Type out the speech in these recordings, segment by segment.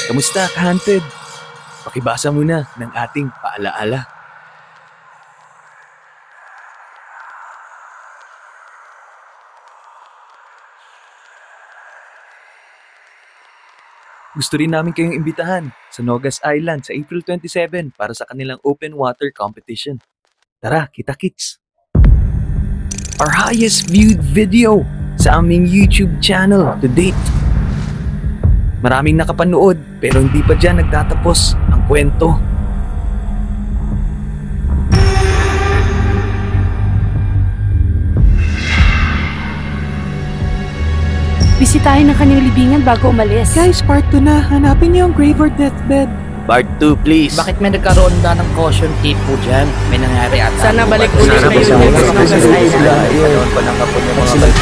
Kamusta, ka-hunted? Pakibasa muna ng ating paalaala. Gusto rin namin kayong imbitahan sa Nogas Island sa April 27 para sa kanilang open water competition. Tara, kita-kits! Our highest viewed video sa aming YouTube channel to date. Maraming nakapanood pero hindi pa dyan nagtatapos ang kwento. Bisitahin ang kanyang libingan bago umalis. Guys, part 2 na. Hanapin niyo ang grave or deathbed. Part 2, please. Bakit may nagkaroon na ng caution tape po dyan? May nangyari ata. Sana balik ulit kayo dito sa Nogas Island. Ayun, panangkapon yung mga balik.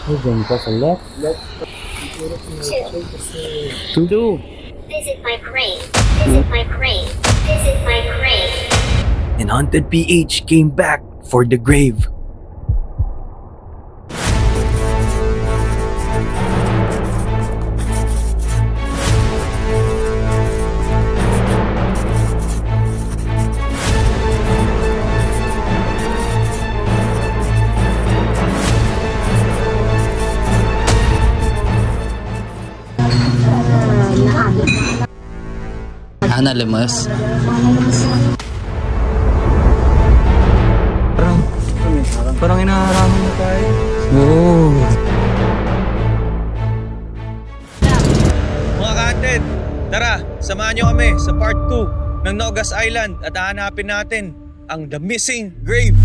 Diyan pa sa left. 2. Visit my grave. Visit my grave. Visit my grave. And Haunted PH came back for the grave. Anonymous. Parang inaharangan na tayo. Oh. Mga ka-hunted, tara, samahan nyo kami sa part 2 ng Nogas Island at hahanapin natin ang The Missing Grave.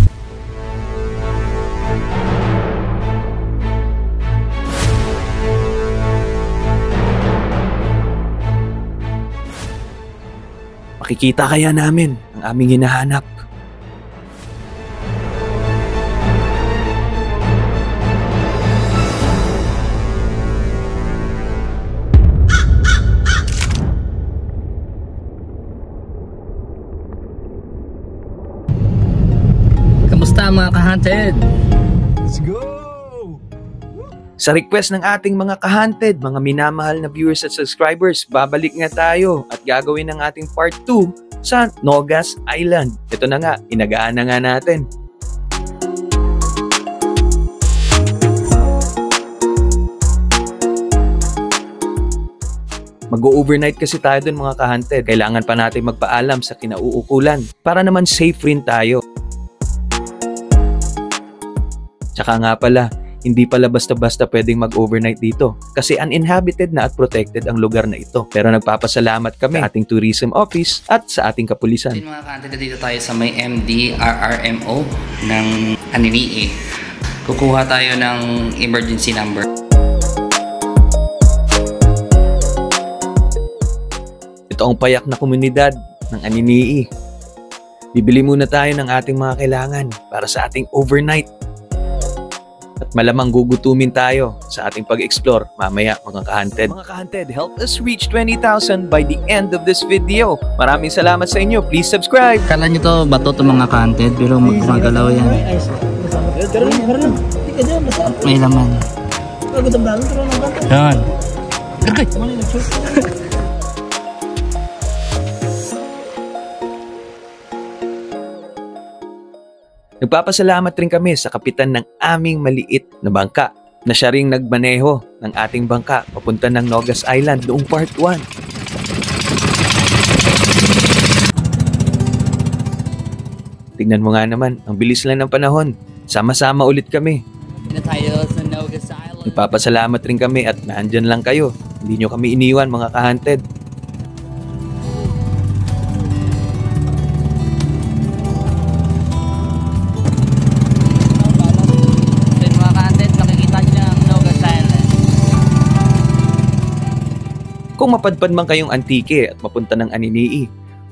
Makikita kaya namin ang aming hinahanap? Kamusta mga ka-hunted? Let's go! Sa request ng ating mga ka-hunted, mga minamahal na viewers at subscribers, babalik nga tayo at gagawin ang ating part 2 sa Nogas Island. Ito na nga, inagaan na nga natin. Mag-overnight kasi tayo dun mga ka-hunted. Kailangan pa natin magpaalam sa kinauukulan para naman safe rin tayo. Tsaka nga pala, hindi pala basta-basta pwedeng mag-overnight dito kasi uninhabited na at protected ang lugar na ito. Pero nagpapasalamat kami sa ating tourism office at sa ating kapulisan. Mga ka-hunted, dito tayo sa may MDRRMO ng Anini. Kukuha tayo ng emergency number. Ito ang payak na komunidad ng Aninii. Bibili muna tayo ng ating mga kailangan para sa ating overnight. At malamang gugutumin tayo sa ating pag-explore mamaya mga ka-hunted. Mga ka-hunted, help us reach 20,000 by the end of this video. Maraming salamat sa inyo. Please subscribe. Kala nyo to bato to mga ka-hunted pero magmagalaw yan. May laman. Yan. Nagpapasalamat rin kami sa kapitan ng aming maliit na bangka na siya ring nagmaneho ng ating bangka papunta ng Nogas Island noong part 1. Tingnan mo nga naman, ang bilis lang ng panahon. Sama-sama ulit kami. Tayo sa Nogas Island. Nagpapasalamat rin kami at naandyan lang kayo. Hindi nyo kami iniwan mga ka-hunted. Kung mapadpad man kayong Antique at mapunta ng Aninii,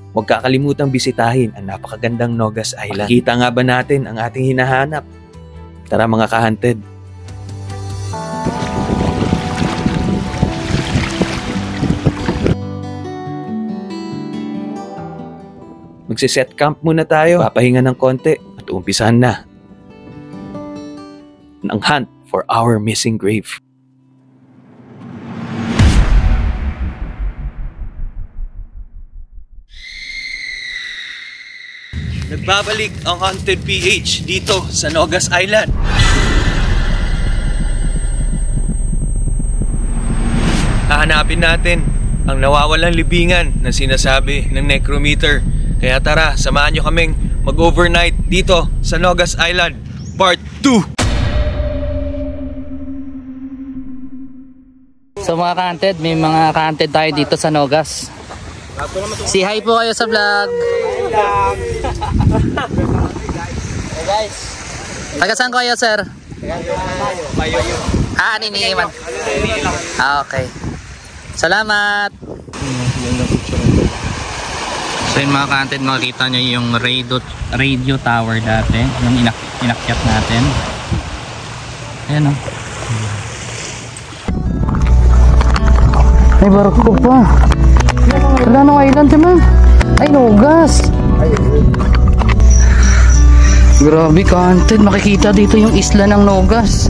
huwag kakalimutang bisitahin ang napakagandang Nogas Island. Makikita nga ba natin ang ating hinahanap? Tara mga ka-hunted. Magsiset camp muna tayo, papahinga ng konti at umpisahan na ang hunt for our missing grave. nagbabalik ang Haunted PH dito sa Nogas Island. Hahanapin natin ang nawawalang libingan na sinasabi ng necrometer. Kaya tara, samahan nyo kaming mag-overnight dito sa Nogas Island Part 2. So mga ka-haunted, may mga ka-haunted tayo dito sa Nogas. Si hi po kayo sa vlog. Hey guys. Taga saan kayo, sir? Aniniman. Okay. Salamat. So yun mga ka-haunted, makikita nyo yung radio tower dati. Yung inakyat natin. Ayan o. Ay, barko pa. Wala nang island naman. Ay, Nogas. Grabe, ka-haunted. Makikita dito yung isla ng Nogas.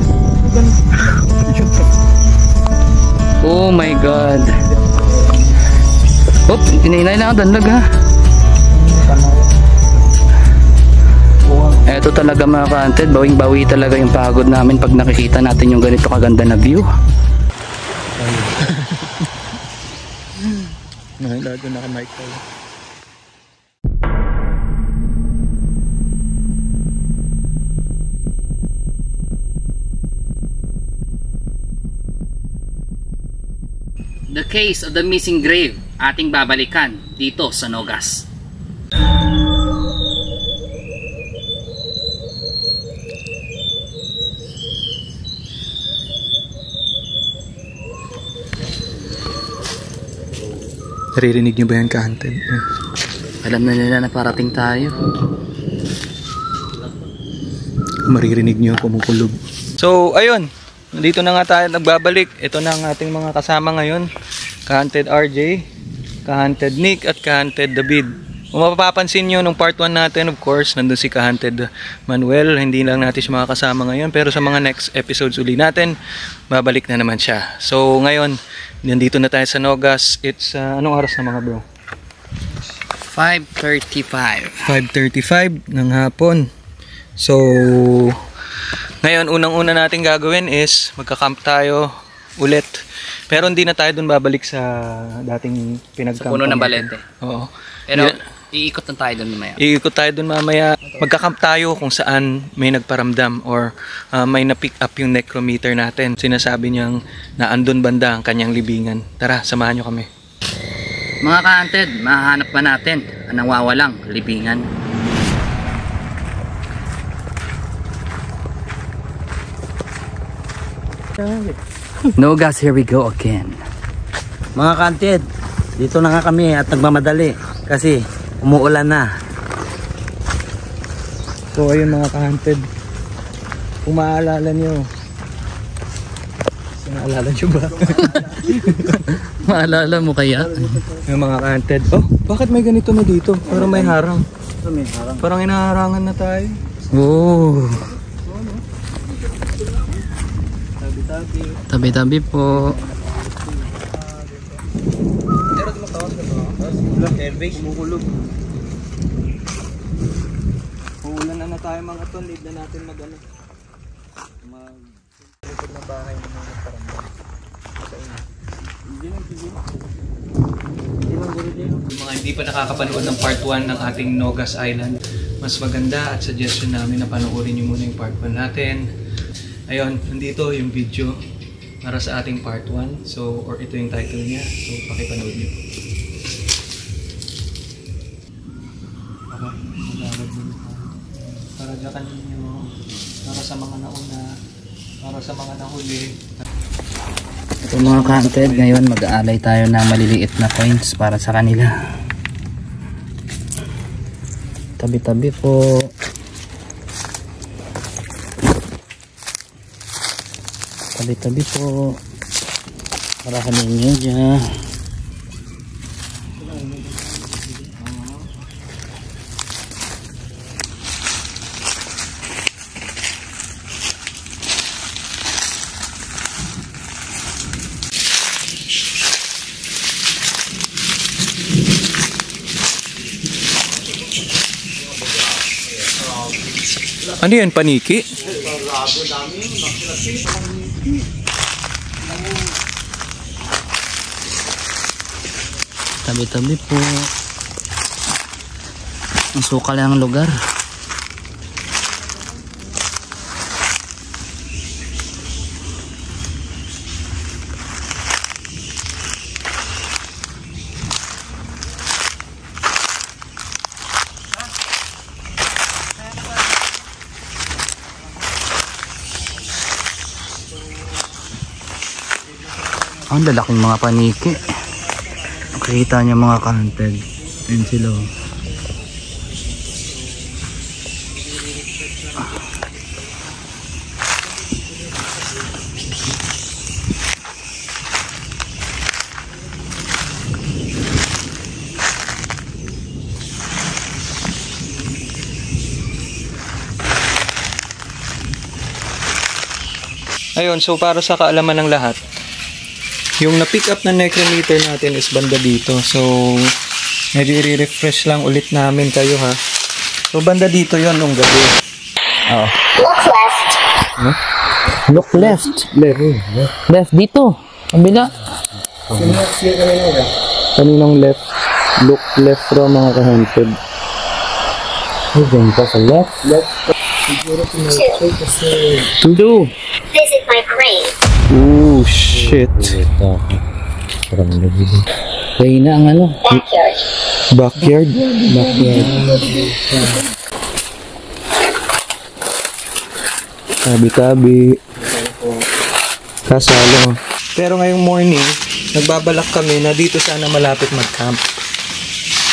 Oh my God. Oop, inainay lang ang danlag ha. Eto talaga mga ka-haunted. Bawing-bawi talaga yung pagod namin pag nakikita natin yung ganito kaganda na view. Lalo naka-mic tayo. The case of the missing grave, ating babalikan dito sa Nogas. Naririnig niyo ba yan, ka-haunted? Alam na nila na parating tayo. Maririnig niyo kumukulog. So, ayun. Nandito na nga tayo nagbabalik. Ito na ang ating mga kasama ngayon. Ka-haunted RJ, ka-haunted Nick, at ka-haunted David. Kung mapapansin nyo nung part 1 natin, of course, nandun si ka-haunted Manuel. Hindi lang natin siya makakasama ngayon. Pero sa mga next episodes uli natin, babalik na naman siya. So, ngayon, nandito na tayo sa Nogas. It's, anong oras na mga bro? 5:35. 5:35 ng hapon. So, ngayon, unang-una natin gagawin is magka-camp tayo ulit. Pero hindi na tayo dun babalik sa dating pinag-camp. Sa puno ng Balete. Oo. Pero iikot na tayo dun mamaya. Iikot tayo dun mamaya. Magka-camp tayo kung saan may nagparamdam or may na-pick up yung necrometer natin. Sinasabi niyang naandun banda ang kanyang libingan. Tara, samahan niyo kami. Mga ka-haunted, mahanap pa natin ang nawawalang libingan. Nogas, here we go again. Mga ka-haunted, dito na nga kami at nagmamadali kasi umuulan na. So ayun mga ka-haunted, kung maaalala nyo, naalala nyo ba? Maalala mo kaya? Yung mga ka-haunted, oh, bakit may ganito na dito? Parang may harang. Parang inaharangan na tayo. Oh. Tabi-tabi po. Kumukulog. Uulan na tayo mga ton, lead na natin mag-ano. Likod na bahay ng mga parang sa inyo. Hindi lang Mga hindi pa nakakapanood ng part 1 ng ating Nogas Island, mas maganda at suggestion namin na panoorin nyo muna yung part 1 natin. Ayun, nandito yung video para sa ating part 1. So, or ito yung title niya. So, pakipanood nyo. Para dyakan nyo, para sa mga nauna, para sa mga nahuli. Ito mga ka-haunted, ngayon mag-aalay tayo ng maliliit na coins para sa kanila. Tabi-tabi po. Tabi-tabi po. Para kanina dyan. Ano yan, paniki? Tabi-tabi po. Ang sukal ang lugar. Ang lalaking mga paniki. Nakikita niyo mga ka-hunted. Ayun sila. Ayun, so para sa kaalaman ng lahat, yung na-pick up na necrometer natin is banda dito. So, medyo i-refresh lang ulit namin kayo ha. So, banda dito yon nung gabi. Oo. Look left. Look left. Left dito. Kabila. Kaninang left? Look left raw mga ka-hunted. Ay, dyan pa sa left. Two. Visit my grave. Oh, shit. Kaya na ang ano. Backyard. Backyard? Tabi-tabi. Kasalo. Pero ngayong morning, nagbabalak kami na dito sana malapit mag-camp.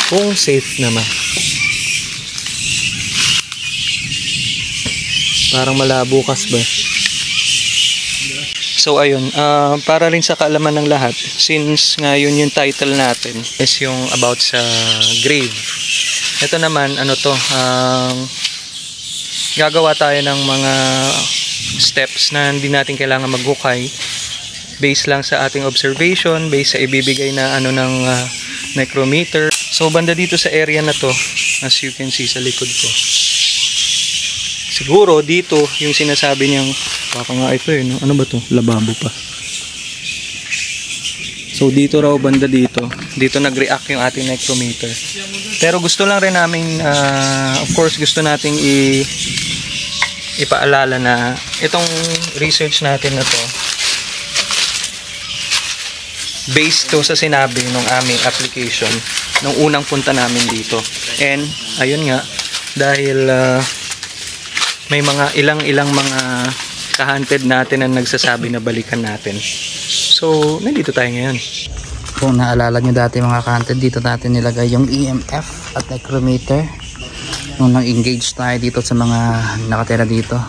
Kung safe naman. Parang malabo kas ba? So ayun, para rin sa kaalaman ng lahat, since ngayon yung title natin is yung about sa grave. Ito naman, ano to, gagawa tayo ng mga steps na hindi natin kailangan maghukay. Based lang sa ating observation, based sa ibibigay na ano ng necrometer. So banda dito sa area na to, as you can see sa likod ko. Siguro dito yung sinasabi niyang baka nga ito eh, no? Ano ba to? Lababo pa. So dito raw banda dito nag-react yung ating necrometer. Pero gusto lang rin namin of course gusto nating ipaalala na itong research natin na to based to sa sinabi ng aming application nung unang punta namin dito. And ayun nga, dahil may mga ilang mga ka-hunted natin na nagsasabi na balikan natin. So, nandito tayo ngayon. Kung naalala nyo dati mga ka-hunted, dito natin nilagay yung EMF at necrometer nung nang-engage tayo dito sa mga nakatira dito.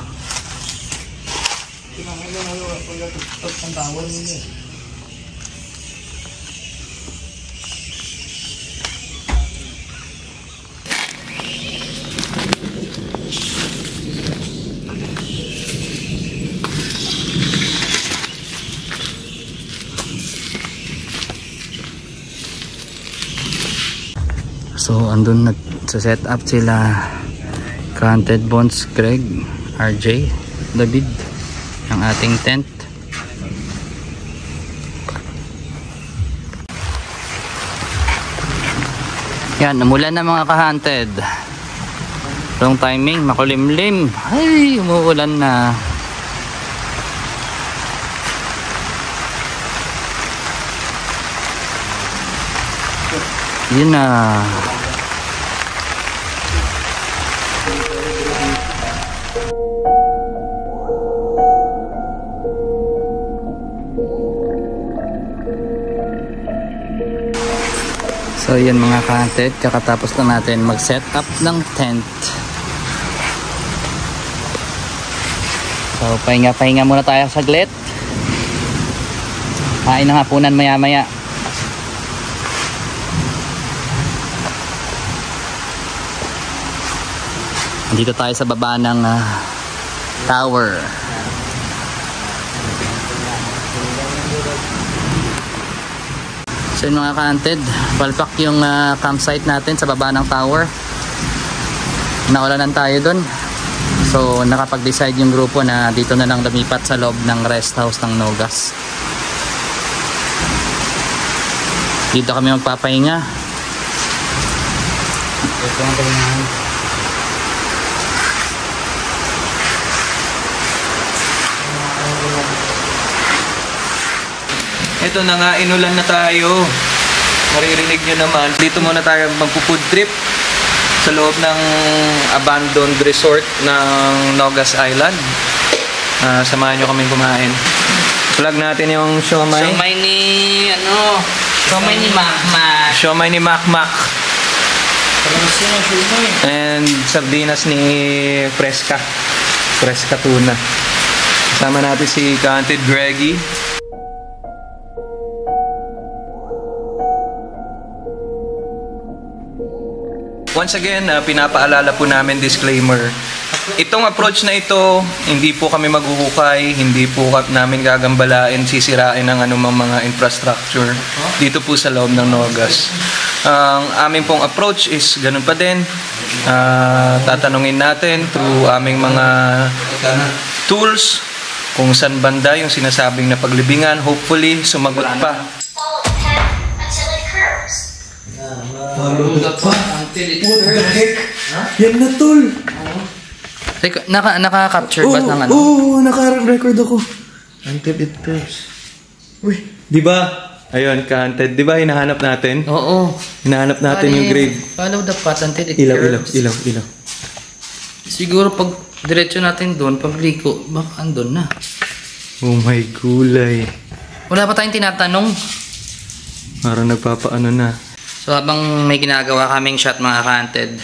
So andun nagsa-set up sila Ka-hunted Bones, Greg, RJ, David, ang ating tent. Yan, umulan na mga ka-hunted. Wrong timing, makulimlim. Ay, umuulan na. Yun na. So yan mga ka-hunted, kakatapos lang natin mag-set up ng tent. So pahinga muna tayo saglit. Kain ng hapunan maya maya. Dito tayo sa baba ng tower. So yun mga ka-hunted, palpak yung campsite natin sa baba ng tower. Naulanan tayo dun. So nakapag-decide yung grupo na dito na lang lumipat sa loob ng rest house ng Nogas. Dito kami magpapahinga. Ito ang pahingahan. Ito na nga, inulan na tayo. Maririnig nyo naman. Dito muna tayo magpo-food trip sa loob ng abandoned resort ng Nogas Island. Samahan nyo kaming kumain. Plug natin yung siomai. Siomai ni siomai ni Makmak. Siomai ni Makmak. And sardinas ni Fresca. Fresca tuna. Kasama natin si Canted Greggy. Once again, pinapaalala po namin, disclaimer. Itong approach na ito, hindi po kami maghuhukay, hindi po namin gagambalain, sisirain ng anumang mga infrastructure dito po sa loob ng Nogas. Ang aming pong approach is ganun pa din. Tatanungin natin through aming mga tools kung saan banda yung sinasabing na paglibingan. Hopefully, sumagot pa. Follow the path until it curves. Yan na, tol! Naka-capture ba ng ano? Oo, naka-record ako. Until it curves. Uy, di ba? Ayun, Canted. Di ba hinahanap natin? Oo. Hinahanap natin yung grave. Follow the path until it Ilaw. curves. Siguro pag diretso natin doon, pagliko, baka andun na. Oh my gulay. Wala pa tayong tinatanong. Parang nagpapaano na. So habang may ginagawa kaming shot mga Canted,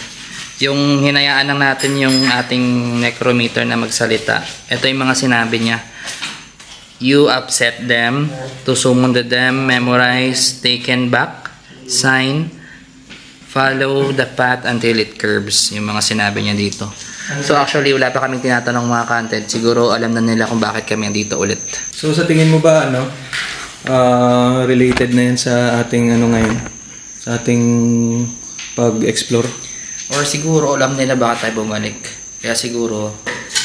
yung hinayaan lang natin yung ating necrometer na magsalita. Ito yung mga sinabi niya. You upset them, to summon them, memorize, taken back, sign, follow the path until it curves. Yung mga sinabi niya dito. So actually wala pa kaming tinatanong mga Canted. Siguro alam na nila kung bakit kami dito ulit. So sa tingin mo ba, related na yan sa ating ngayon? Sa ating pag-explore? Or siguro alam nila bakit tayo bumalik. Kaya siguro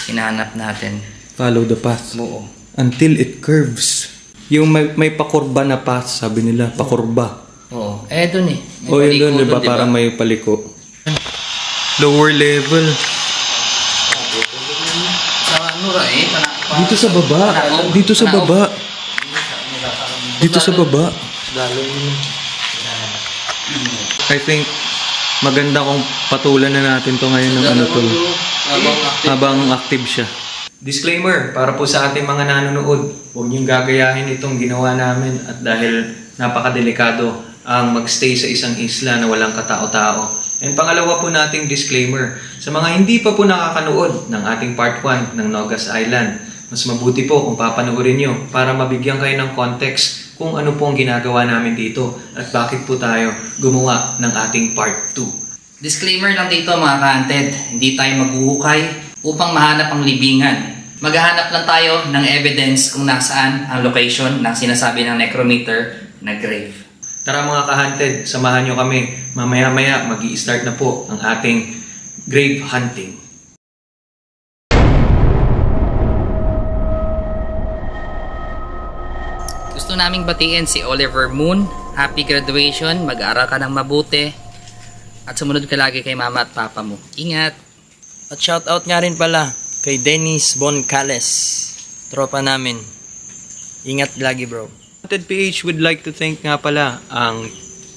hinahanap natin. Follow the path. Oo. Until it curves. Yung may pakurba na path, sabi nila. Pakurba. Oo. Dun eh. O yun doon, diba? Parang may paliko. Lower level. Sa Dito sa baba. Dito sa baba. Dito sa baba. I think maganda kung patulan na natin to ngayon ng habang active siya. Disclaimer, para po sa ating mga nanonood, huwag niyong gagayahin itong ginawa namin at dahil napakadelikado ang magstay sa isang isla na walang katao-tao. And pangalawa po nating disclaimer, sa mga hindi pa po nakakanood ng ating part 1 ng Nogas Island, mas mabuti po kung papanoorin nyo para mabigyan kayo ng context kung ano po ang ginagawa namin dito at bakit po tayo gumawa ng ating part 2. Disclaimer lang dito mga Canted, hindi tayo maghuhukay upang mahanap ang libingan. Maghahanap lang tayo ng evidence kung nasaan ang location ng sinasabi ng necrometer na grave. Tara mga ka-hunted, samahan nyo kami. Mamaya-maya mag-i-start na po ang ating grave hunting. Gusto naming batiin si Oliver Moon. Happy graduation, mag-aaral ka ng mabuti. At sumunod ka lagi kay mama at papa mo. Ingat! At shoutout nga rin pala kay Dennis Boncales, tropa namin. Ingat lagi bro. Hunted PH would like to thank nga pala ang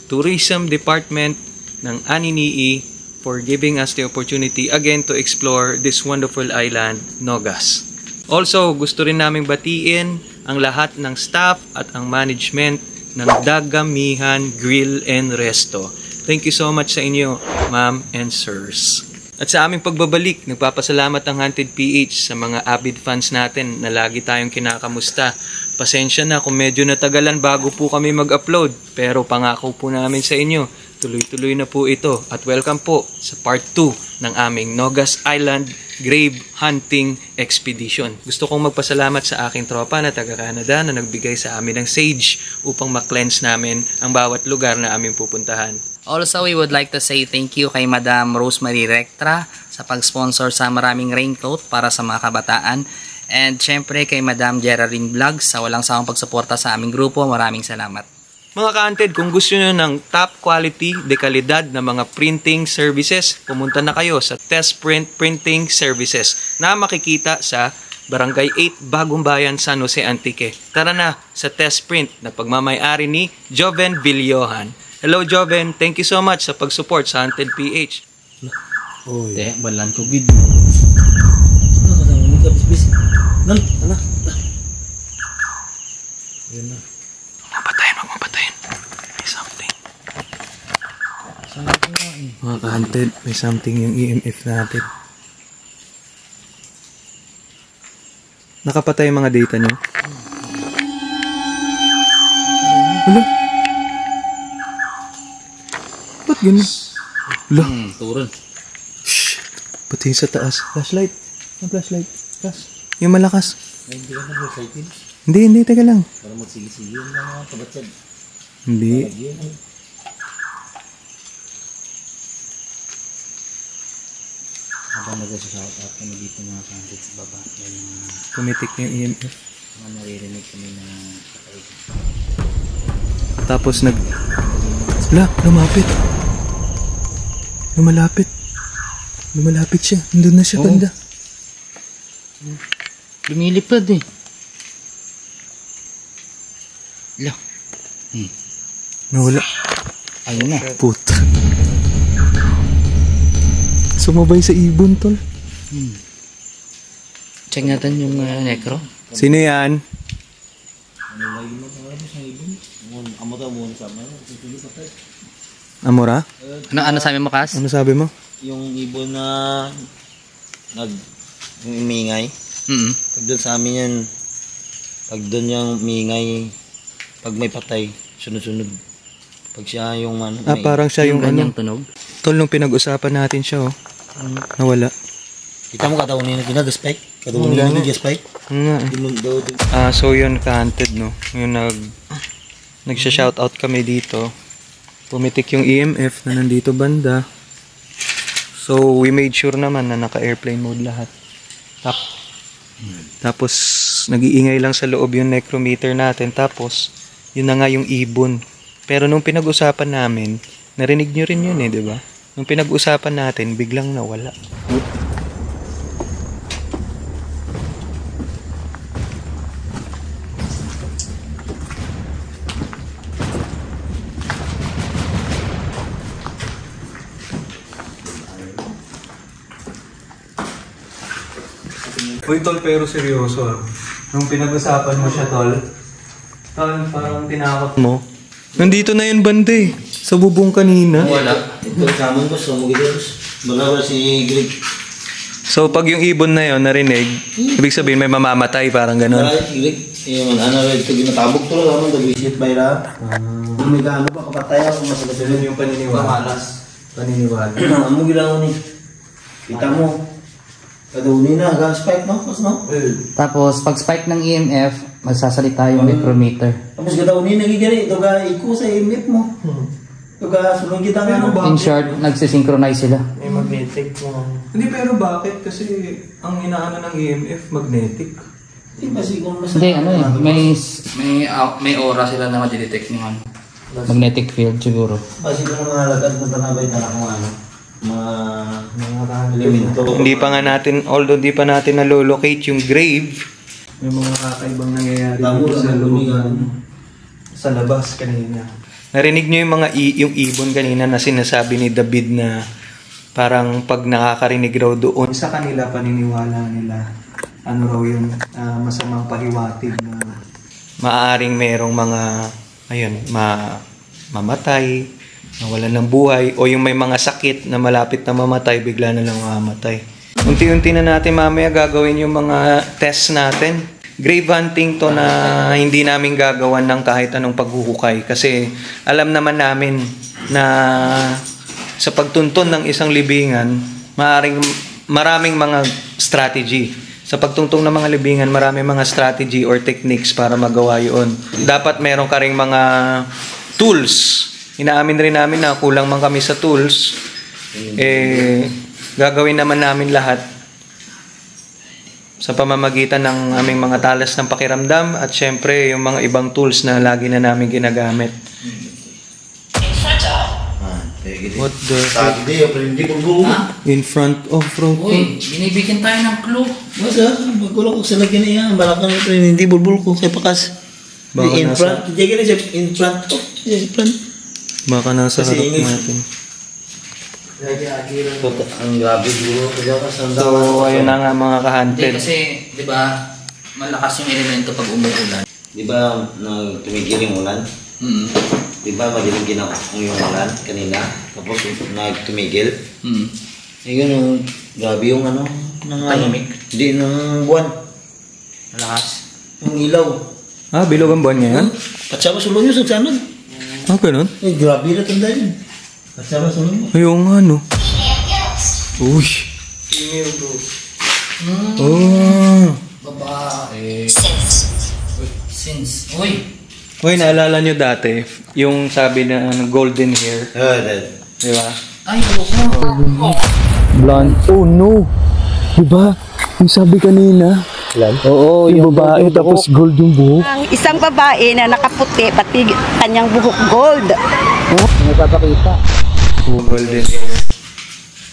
Tourism Department ng Aninii for giving us the opportunity again to explore this wonderful island, Nogas. Also, gusto rin naming batiin ang lahat ng staff at ang management ng Dagamihan Grill and Resto. Thank you so much sa inyo, ma'am and sirs. At sa aming pagbabalik, nagpapasalamat ang Hunted PH sa mga avid fans natin na lagi tayong kinakamusta. Pasensya na kung medyo natagalan bago po kami mag-upload, pero pangako po namin sa inyo, tuloy-tuloy na po ito at welcome po sa part 2 ng aming Nogas Island Grave Hunting Expedition. Gusto kong magpasalamat sa aking tropa na taga-Canada na nagbigay sa amin ng sage upang ma-cleanse namin ang bawat lugar na aming pupuntahan. Also, we would like to say thank you kay Madam Rosemary Rectra sa pag-sponsor sa maraming raincoat para sa mga kabataan. And syempre kay Madam Geraldine Vlogs sa walang sawang pagsuporta sa aming grupo. Maraming salamat. Mga ka-Hunted, kung gusto nyo ng top quality, dekalidad na mga printing services, pumunta na kayo sa Test Print Printing Services na makikita sa Barangay 8, Bagong Bayan, San Jose, Antique. Tara na sa Test Print na pagmamay-ari ni Joven Villohan. Hello Joven, thank you so much sa pag-support sa Hunted PH. Hindi, balan ko gid. Mapatayin. May something. Mga ka-Hunted, may something yung EMF natin. Nakapatay yung mga data nyo. Wala. Ba't ganun? Wala. Turun. Shh. Pati sa taas. Flashlight. Yung flashlight. Flash. Yung malakas. Hindi ka na excited? Hindi. Teka lang. Para magsigi-sige yung mga kabatsad. Hindi. Habang nag-shout out kami dito mga ka-Hunted sa baba. May mga Pumitik yung EMF. naririnig kami na Tapos Wala. Lumapit. Lumalapit siya. Nandun na siya, banda. lumilipad eh. Lah. Nawala. Ayun na. Puta. Sumabay sa ibon, tol. Check natin yung necro. Sino yan? Amora? Ano sabi mo, Kas? Ano sabi mo? Yung ibon na yung umingay. Pag doon sa amin yan, pag doon yung umingay, pag may patay, sunod-sunod. Pag siya yung Parang siya yung ganyang tunog. Tol, nung pinag-usapan natin siya, oh. Nawala. Kita mo katawin na ginag-spike? Katawin na ginag-spike? Nga. So yun, ka-Hunted, no? Yung nagsha-shoutout kami dito. Pumitik yung EMF na nandito banda. So, we made sure naman na naka-airplane mode lahat. Tapos, nag-iingay lang sa loob yung necrometer natin. Tapos, yun na nga yung ibon. Pero nung pinag-usapan namin, narinig nyo rin yun eh, di ba? Nung pinag-usapan natin, biglang nawala. Uy, tol, pero seryoso. Nung pinag-usapan mo siya, tol, parang tinakot mo. Nandito na yun, banda eh. Sa bubong kanina. Wala. Ito kaman ko, sumugidos. Bala si Greg. So, pag yung ibon na yun narinig, ibig sabihin may mamamatay, parang ganun. Bala si Greg. Yung ito ginatabog to lang. Nag-visit by ra. May gaano ba kapatay ako masagasinin yung paniniwala. Paniniwala. Amo gilang ni. Kita mo. Kaduni na, spike no? Tapos, pag spike ng EMF, magsasalita yung necrometer. Tapos kaduni nagigiri. Ito ka iko sa EMF mo. Ito ka sunod kita nga. In short, nagsisynchronize sila. May magnetic mo. Hindi, pero bakit? Kasi ang inaano ng EMF, magnetic. Hindi ba siguro Hindi, ano eh. May aura sila na ma-detect naman. Magnetic field siguro. Kasi kung mga lagad mo tanabay tanah mo ano. Mga elemento. Hindi pa nga natin, although di pa natin nalolocate yung grave, may mga kakaibang nangyayari dito sa loob, sa labas kanina. Narinig nyo yung yung ibon kanina na sinasabi ni David na parang pag nakakarinig raw doon sa kanila, paniniwala nila, ano raw yun, masamang pahiwatig na maaaring merong mga, mamatay, nawalan ng buhay, o yung may mga sakit na malapit na mamatay, bigla na lang mamamatay. Unti-unti na natin mamaya gagawin yung mga tests natin. Grave hunting to na hindi namin gagawan ng kahit anong paghuhukay kasi alam naman namin na sa pagtuntun ng isang libingan, maraming mga strategy. Sa pagtungtong ng mga libingan, maraming mga strategy or techniques para magawa yun. Dapat meron ka ring mga tools inaamin rin namin na kulang man kami sa tools, gagawin naman namin lahat sa pamamagitan ng aming mga talas ng pakiramdam at syempre yung mga ibang tools na lagi na namin ginagamit. What the heck? In front of road. Uy, binibigyan tayo ng clue. Masa, magkulang ko sa lagyan niya. Balakang ito, hindi bulbul ko kay Pakas. In front, hindi ka na siya in front of, in front. Baka nasa harap natin. Ang grabe duro. So, ayun na nga mga Hindi ka-hunted. kasi, di ba, malakas yung elemento pag umuulan. Di ba, tumigil yung ulan? Di ba, madilim ginawa yung ulan kanina? Tapos, nagtumigil? Ayun, yung grabe yung ano, Tahimik? Hindi, ng buwan. Malakas. Yung ilaw. Ah, bilog ang buwan ngayon? Katsama sulong yun sa sanod. Ah, ganun? Grabe na tanda yun. Katsama sulong. Ayun nga, no? Uy. Oh. Babae. Since. Uy. Uy, naalala nyo dati, yung sabi na golden hair, di ba? Ay, buko. Blonde. Oh no! Diba? Yung sabi kanina. Oo, yung babae tapos gold yung buhok. Ang isang babae na nakaputi, pati kanyang buhok gold. Nagpapakita. Oh, golden hair.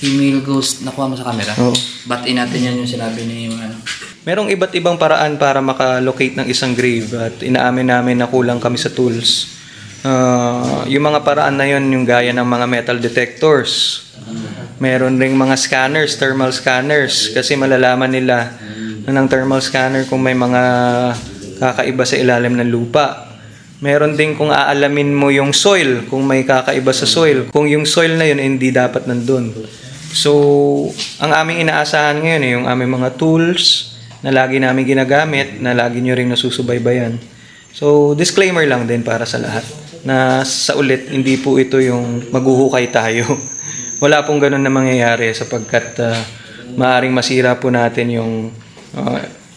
Female ghost. Nakuha mo sa camera? Oo. Batiin natin yan yung sinabi ni yung ano. Merong iba't ibang paraan para makalocate ng isang grave at inaamin namin na kulang kami sa tools. Yung mga paraan na yun, yung gaya ng mga metal detectors. Meron ring mga scanners, thermal scanners, kasi malalaman nila ng thermal scanner kung may mga kakaiba sa ilalim ng lupa. Meron din kung aalamin mo yung soil, kung may kakaiba sa soil. Kung yung soil na yun, hindi dapat nandun. So, ang aming inaasahan ngayon yung aming mga tools na lagi namin ginagamit, na lagi nyo rin nasusubaybayan. So, disclaimer lang din para sa lahat, na sa ulit, hindi po ito yung maghuhukay tayo. Wala pong ganun na mangyayari sapagkat maaring masira po natin yung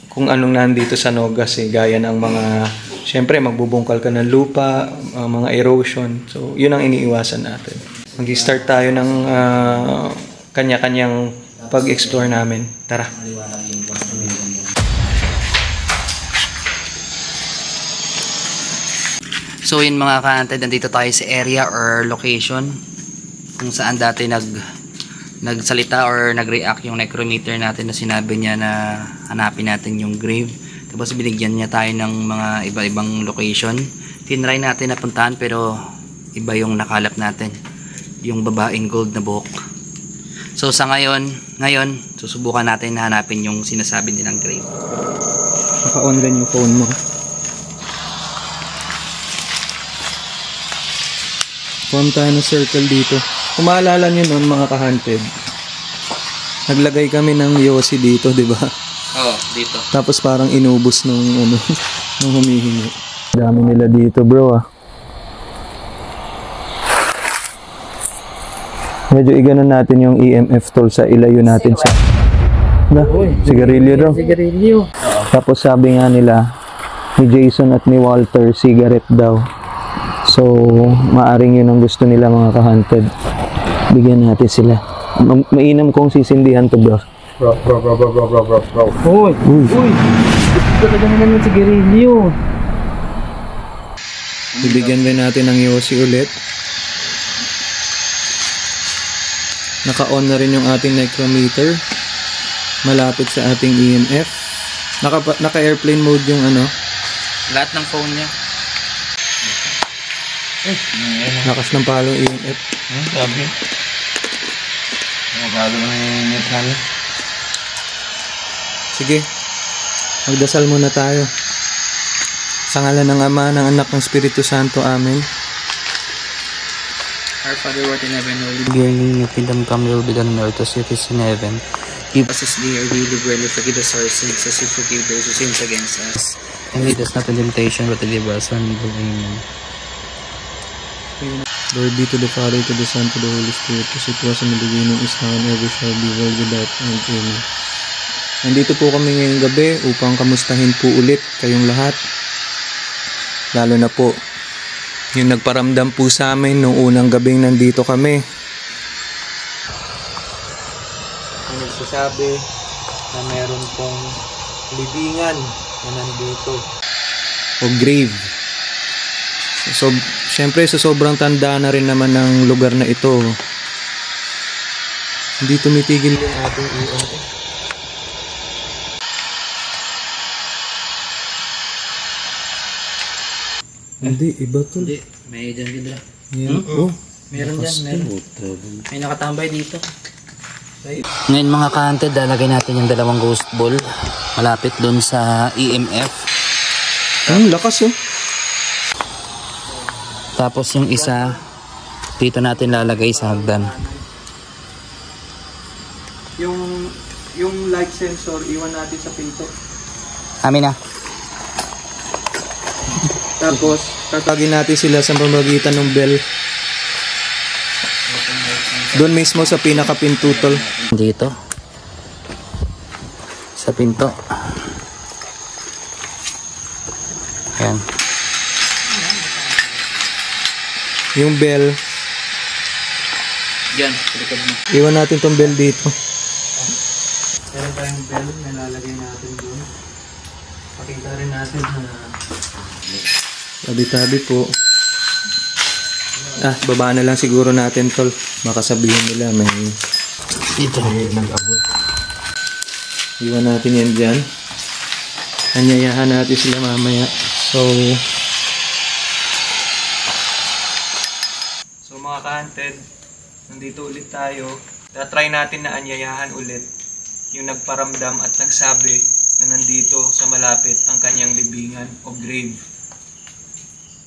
kung anong nandito sa Nogas, gaya ng mga, syempre magbubungkal ka ng lupa, mga erosion. So, yun ang iniiwasan natin. Mag-start tayo ng kanya-kanyang pag-explore namin. Tara. So yun mga ka-hunted, nandito tayo sa area or location kung saan dati nagsalita or nag-react yung necrometer natin na sinabi niya na hanapin natin yung grave. Tapos binigyan niya tayo ng mga iba-ibang location. Tinry natin na puntahan pero iba yung nakalap natin. Yung babaeng gold na buhok. So sa ngayon susubukan natin na hanapin yung sinasabi nilang grave. Naka-on rin yung phone mo. Form tayo ng circle dito. Kung maalala nyo nun mga ka-hunted, naglagay kami ng yosi dito, di ba? Oo, dito. Tapos parang inubos nung humihingi. Dami nila dito bro ah. Medyo iganon natin yung EMF tool sa ilayo natin sa sigarilyo daw. Sigarilyo. Tapos sabi nga nila ni Jason at ni Walter, cigarette daw. So, maaring yun ang gusto nila mga ka-hunted. Bigyan natin sila. Mainam kong sisindihan to bro. Bro. Uy! Talaga naman yung sigarilyo. Bibigyan rin natin ng yosi ulit. Naka-on na rin yung ating necrometer. Malapit sa ating EMF. Naka-airplane mode yung ano. Lahat ng phone niya. Lakas ng palong EMF. Grabe. Magado na yung net namin. Sige. Magdasal muna tayo. Sa ngalan ng Ama, ng Anak, ng Espiritu Santo. Amen. Our Father, who art in heaven, hallowed be your name. Your kingdom come, your will be done on earth as it is in heaven. Give us this day our daily bread, and forgive us our sins as we forgive those who sin against us. And lead us not into temptation, but deliver us from evil. Amen. Glory be to the Father, to the Son, to the Holy Spirit, as it was in the beginning, is now, and ever shall be, world without end. Amen. Nandito po kami ngayong gabi upang kamustahin po ulit kayong lahat. Lalo na po Yung nagparamdam po sa amin nung unang gabing nandito kami. Yung nagsasabi na meron pong libingan na nandito. O grave. So, syempre sa sobrang tanda na rin naman ng lugar na ito, hindi tumitigil yung ating iyon. Hindi, iba to. Hindi, may dyan gila. Yan. Oh, Meron dyan, meron. May nakatambay dito. Ngayon mga ka-hunted, lalagay natin yung dalawang ghost ball malapit dun sa EMF. ang lakas oh. Tapos yung isa dito natin lalagay sa hagdan. Yung light sensor, iwan natin sa pinto. Amin na. Tapos, tatagin natin sila sa pamamagitan ng bell. Doon mismo sa pinaka-pintutol. Dito. Sa pinto. Ayan. Yung bell, Diyan, sa likod mo. iwan natin tong bell dito. Meron tayong bell na lalagay natin doon. Pakita rin natin na tabi-tabi po. Baba na lang siguro natin tol. Baka sabihin nila may Dito. nag-abot. Iwan natin yan dyan. Anyayahan natin sila mamaya. So mga ka-hunted, nandito ulit tayo. Try natin na anyayahan ulit yung nagparamdam at nagsabi na nandito sa malapit ang kanyang libingan o grave.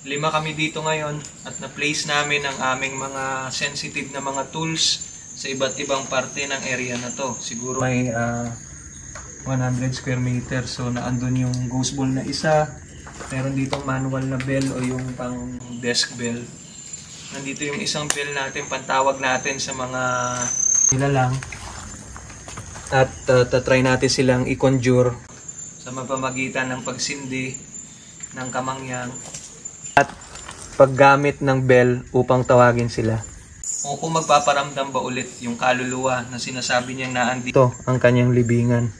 5 kami dito ngayon at na-place namin ang aming mga sensitive na mga tools sa iba't ibang parte ng area na to. Siguro may 100 square meters. So naandun yung ghost ball na isa. Meron ditong manual na bell o yung pang desk bell. Nandito yung isang bell natin, pantawag natin sa mga nilalang. At try natin silang i-conjure sa mapamagitan ng pagsindi ng kamangyang at paggamit ng bell upang tawagin sila. O kung magpaparamdam ba ulit yung kaluluwa na sinasabi niyang naandito ang kanyang libingan.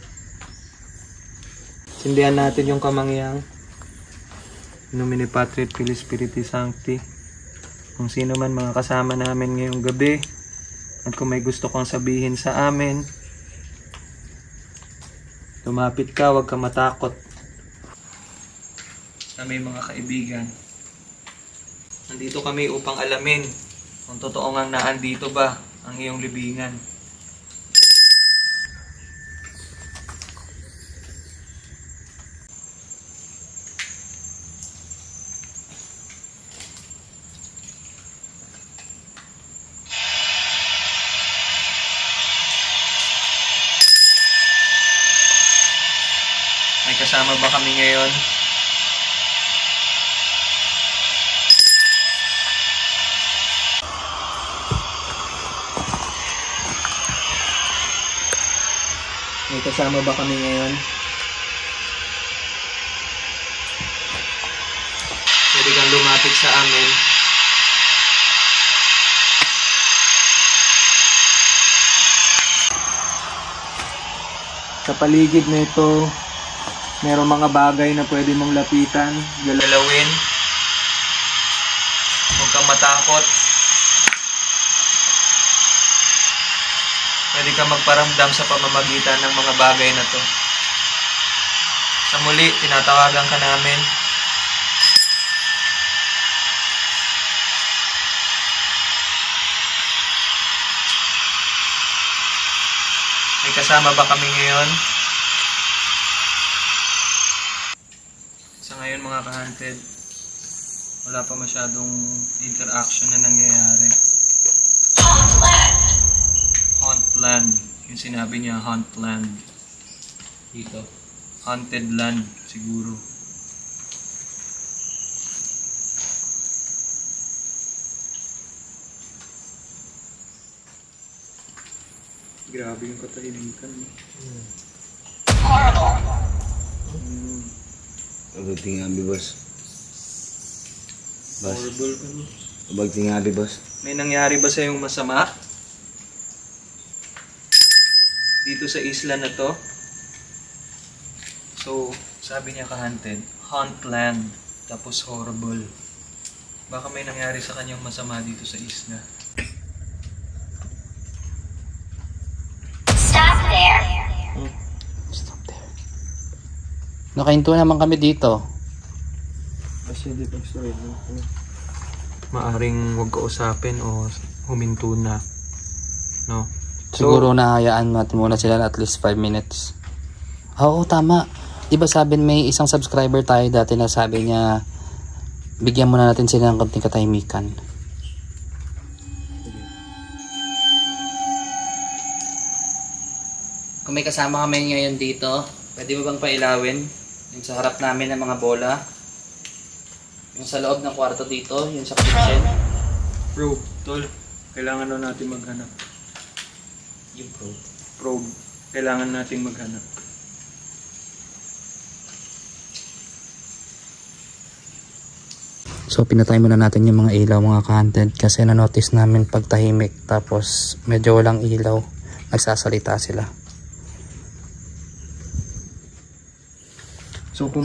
Sindihan natin yung kamangyang. In nomine Patri et Filii Spiritus Sancti. Kung sino man mga kasama namin ngayong gabi at kung may gusto kang sabihin sa amin, lumapit ka, huwag ka matakot. Na may mga kaibigan. Nandito kami upang alamin kung totoo ngang naandito ba ang iyong libingan. May kasama ba kami ngayon? May kasama ba kami ngayon? Pwede kang lumapit sa amin. Sa paligid na ito, merong mga bagay na pwede mong lapitan, galawin. Huwag kang matakot. Pwede kang magparamdam sa pamamagitan ng mga bagay na to. Sa muli, tinatawagan ka namin. May kasama ba kami ngayon? Sa ngayon mga ka-hunted, wala pa masyadong interaction na nangyayari. Hauntland. Yung sinabi niya, Hauntland. Dito. Haunted land, siguro. Grabe yung katahimikan. Everything ambiguous. Boss. Horrible. Abag tingali, boss. May nangyari ba sa yung masama? Dito sa isla na to? So, sabi niya ka-haunted, haunt land, tapos horrible. Baka may nangyari sa kanyang masama dito sa isla. Stop there. Stop there. Nakahinto naman kami dito. Kasi di pa story. Maaring huwag kausapin o huminto na. No? Siguro nahayaan natin muna sila at least 5 minutes. Oo, tama. Diba sabi may isang subscriber tayo dati na sabi niya bigyan muna natin sila ng konting katahimikan. Kung may kasama kami ngayon dito, pwede mo bang pailawin? Yung sa harap namin ng mga bola. Yung sa loob ng kwarto dito, yung sa kitchen. Bro, tol, kailangan na natin maghanap. Yung probe. Probe, kailangan nating maghanap. So pinatay muna natin yung mga ilaw mga ka-haunted kasi na-notice namin pag tahimik tapos medyo walang ilaw, nagsasalita sila. So kung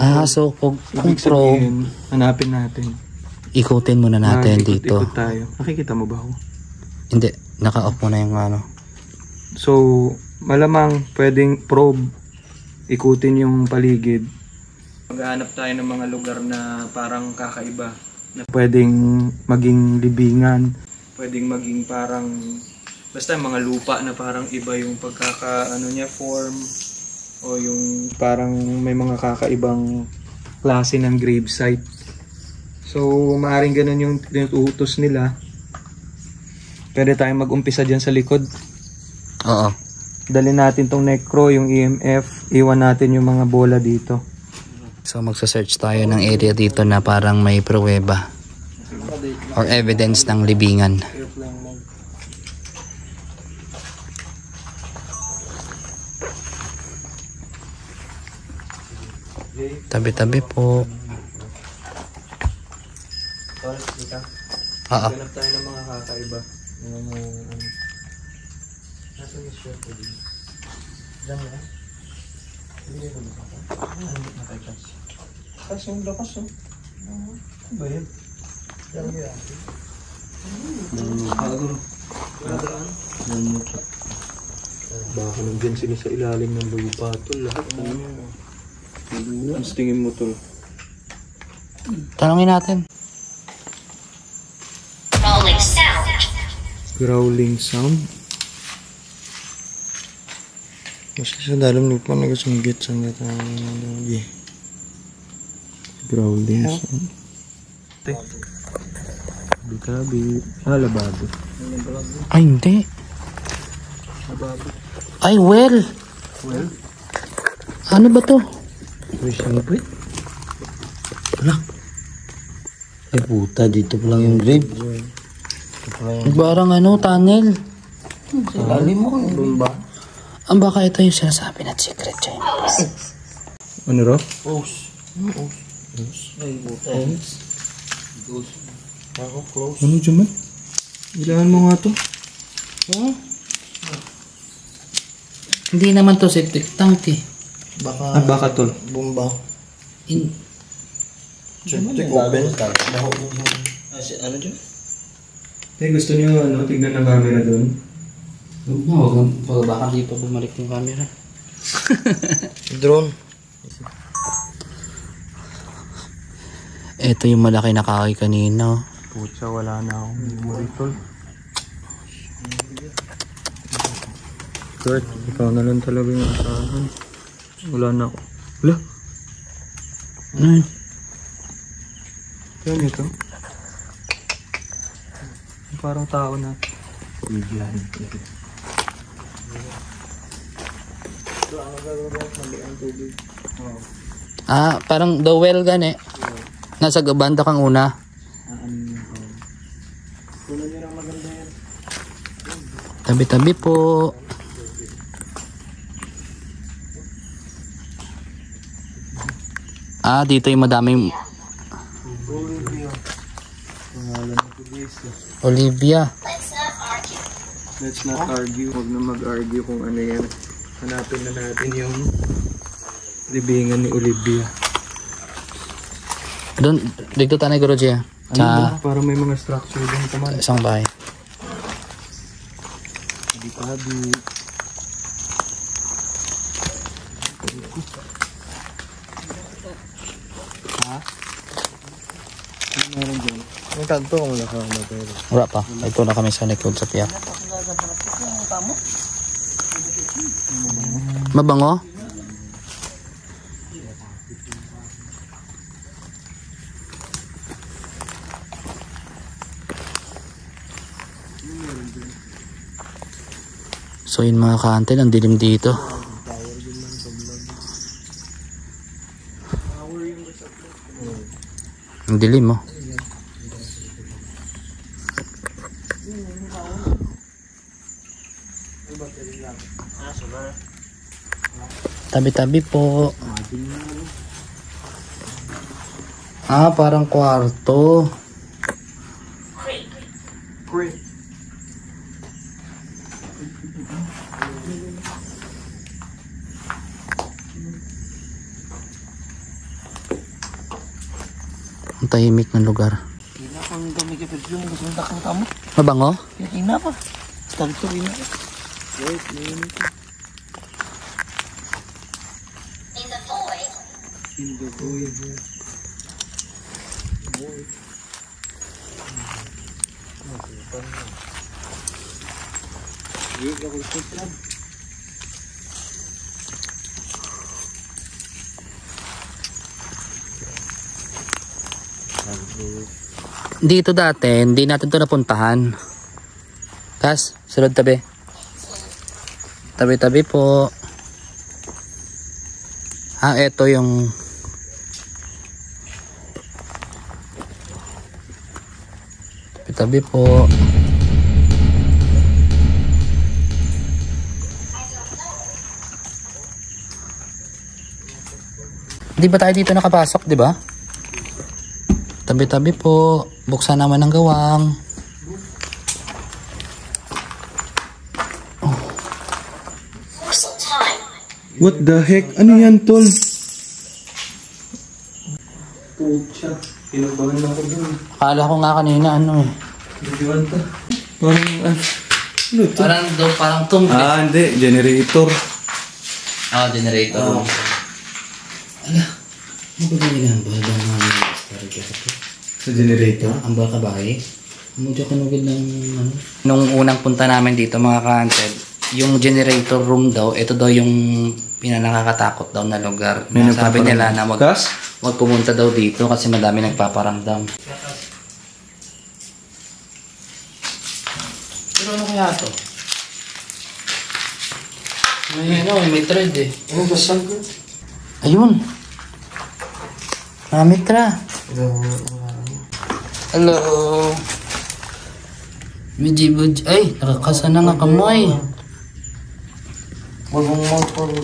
kung pro, hanapin natin. ikutin muna natin dito. Ikot tayo. Nakikita mo ba ako? Hindi, naka-off muna yung ano. So, malamang pwedeng probe, ikutin yung paligid. Maghanap tayo ng mga lugar na parang kakaiba. Na pwedeng maging libingan, pwedeng maging parang, basta mga lupa na parang iba yung form, o yung parang may mga kakaibang klase ng gravesite. So, maaaring ganun yung tinututos nila. Pwede tayong mag-umpisa dyan sa likod. Oo. Dali natin tong necro, yung EMF, iwan natin yung mga bola dito. So magsa-search tayo ng area dito na parang may pruweba or evidence ng libingan. Tabi-tabi po. Hanap tayo ng mga kakaiba. Nasa yung short ko din. Diyan mo na. Hindi na nakaitas. Kasi yung lakas oh. Ano ba yun? Diyan mo yan. Baka nandyan sila sa ilalim ng lupa tol. Lahat mas tingin mo tol. Tanungin natin. Rolling sound. Growling sound. Kasi sa dalam lupa nagasunggit sa lagi. Growling sound. Tabi. Lababo. Ay, hindi. Lababo. Ay, well. Well? Ano ba to? Siyempre. Wala. Ay puta, dito pa lang yung grave. Parang tunnel. Sa lalim mo, doon ba? Ang baka ito yung sinasabi na secret chambers. Ano raw? Os. Ay puta. Ako close. Ano dyan man? Ilaan mo nga to. Hindi naman to septic tank eh. Baka tol. Bomba. Septic open. Ano dyan? Gusto niyo tignan ng camera doon? Baka di pa bumalik yung camera. Drone. Ito yung malaki na kahoy kanina. Pucha, wala na akong memory tol. Kurt, ikaw na lang talaga yung asahan. Wala na ako. Wala. Ano yun? Yan ito. Parang tao na. Parang the well gani. Nasa banda kang una. Tabi-tabi po. Dito yung madaming Olivia. Let's not argue. Huwag na mag-argue kung ano yan. Hanapin na natin yung libingan ni Olivia. Doon, dito tayo Guruji. Sa Para may mga structure din naman. isang bahay. Tabi-tabi. Ha? Ano meron dyan? May kanto kung wala kang matero. Wala pa. Ito na kami sa likod sa piyak. Mabango? So yun mga ka-hunted, ang dilim dito. Ang dilim oh. Tabi-tabi po. Parang kwarto. Ang tahimik ng lugar. Mabango? Ina pa. Tanto ina. In the void. Dito dati, hindi natin to napuntahan. Kas, sunod tabi. Tabi-tabi po. Ito yung tabi-tabi po. Di ba tayo dito nakapasok, di ba? Tabi-tabi po. Buksan naman ang gawang. What the heck? Ano yan, tol? Pucha. Pinabahan na ako dun. Akala ko nga kanina ano eh. Diwan to. Parang ano to? Parang tumbi. Hindi. Generator. Generator. Ala. Ano ba ginambal ba namin? Sa generator? Ang baka bahay. Mudya kanugid ng ano. Nung unang punta namin dito mga ka-hunted, yung generator room daw, ito daw yung pinanakakatakot daw na lugar. Sabi nila na wag pumunta daw dito kasi madami nagpaparamdam. Pero ano kaya to? May thread eh. Ano ba saan ko? Ayun. Mitra. Hello. Mijibuj. Ay, nakakasa na nga kamoy. Wag mong mag-fall.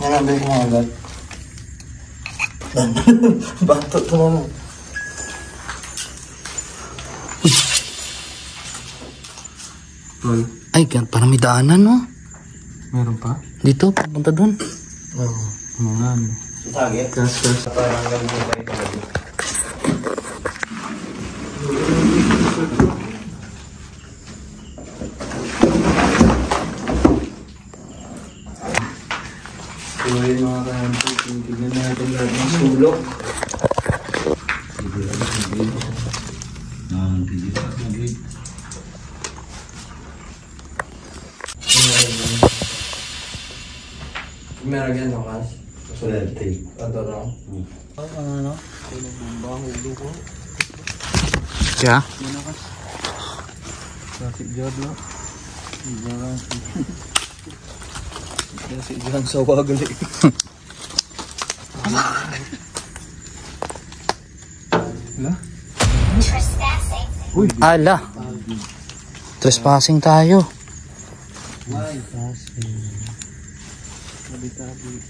Nanabi ko mga agad. Bato ito naman. Ay, parang may daanan, no? Meron pa? Dito, papunta dun. Oo. Mga ano. Kas. Parang gano'n pa ito. So yun mga kahanti, tignan natin lahat ng sulok. Meron yan, no, Kas? Swerte. Ano raw? Ano? Bumbang ulo ko. Siya? Traffic job lang. Traffic job sa wagali. Wala? Trespassing. Uy! Ala! Trespassing tayo.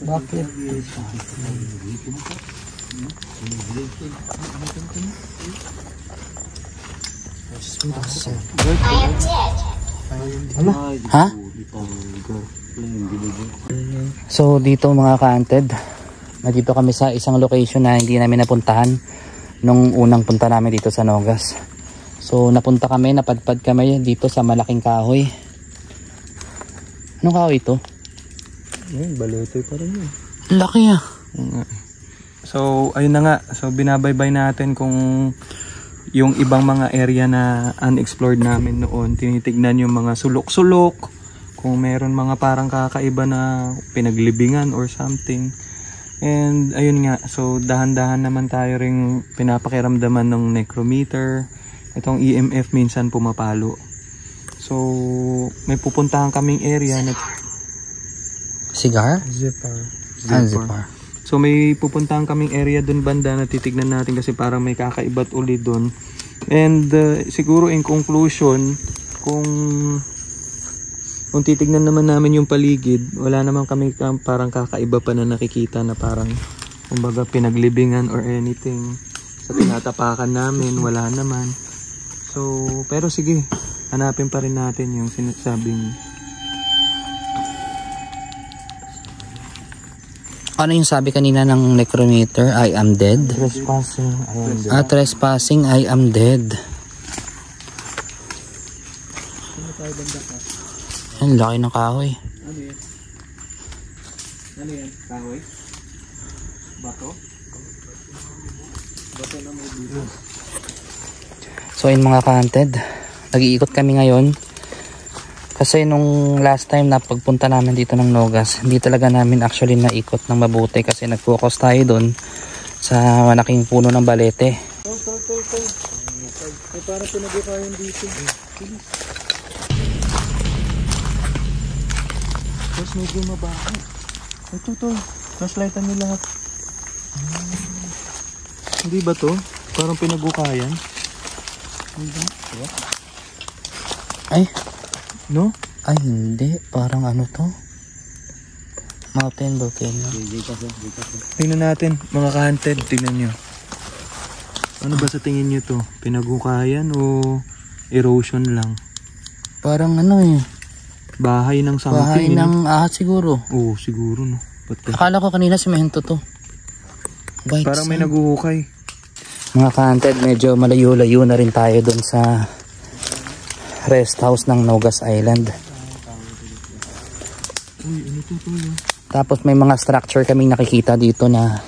Bakit? I am dead. Ha? So dito mga ka-hunted, nandito kami sa isang location na hindi namin napuntahan nung unang punta namin dito sa Nogas. So napunta kami, napadpad kami dito sa malaking kahoy. Anong kahoy ito? Balete pa rin yun. Laki ah. So ayun na nga, so binabaybay natin kung yung ibang mga area na unexplored namin noon. Tinitignan yung mga sulok-sulok, kung meron mga parang kakaiba na pinaglibingan or something. And ayun nga, so dahan-dahan naman tayo ring pinapakiramdaman ng necrometer. Itong EMF minsan pumapalo. So may pupuntahan kaming area na Cigar? Zipper. Zipper. So may pupuntahan kaming area doon banda na titignan natin kasi parang may kakaiba't uli doon. And siguro in conclusion, kung titignan naman namin yung paligid, wala naman kami parang kakaiba pa na nakikita na parang kumbaga pinaglibingan or anything. Sa tinatapakan namin, wala naman. So, pero sige, hanapin pa rin natin yung sinasabing. Ano yung sabi kanina ng necrometer? I am dead? Trespassing, I am dead. Trespassing, I am dead. Ang laki ng kahoy. Ano yan? Ano yan? Kahoy? Bato? Bato na may dito. So ayun mga ka-hunted, nag-iikot kami ngayon. Kasi nung last time na pagpunta namin dito ng Nogas, hindi talaga namin actually naikot ng mabuti kasi nag-focus tayo doon sa malaking puno ng balete. May parang pinagukayan dito. Tapos medyo mabaho. Ito tol, flashlightan niyo lahat. Hindi ba to? Parang pinagukayan. Ay, no? Ay hindi, parang ano to? Mountain volcano. Tingnan natin, mga ka-hunted, tingnan nyo. Ano ba sa tingin nyo to? Pinagukayan o erosion lang? Parang ano eh. Bahay ng something. Bahay ng ahas siguro. Oo, siguro no. Akala ko kanina simento to. White parang may sand. naguhukay. Mga ka-hunted, medyo malayo-layo na rin tayo dun sa rest house ng Nogas Island. Uy, ano to? Tapos may mga structure kaming nakikita dito na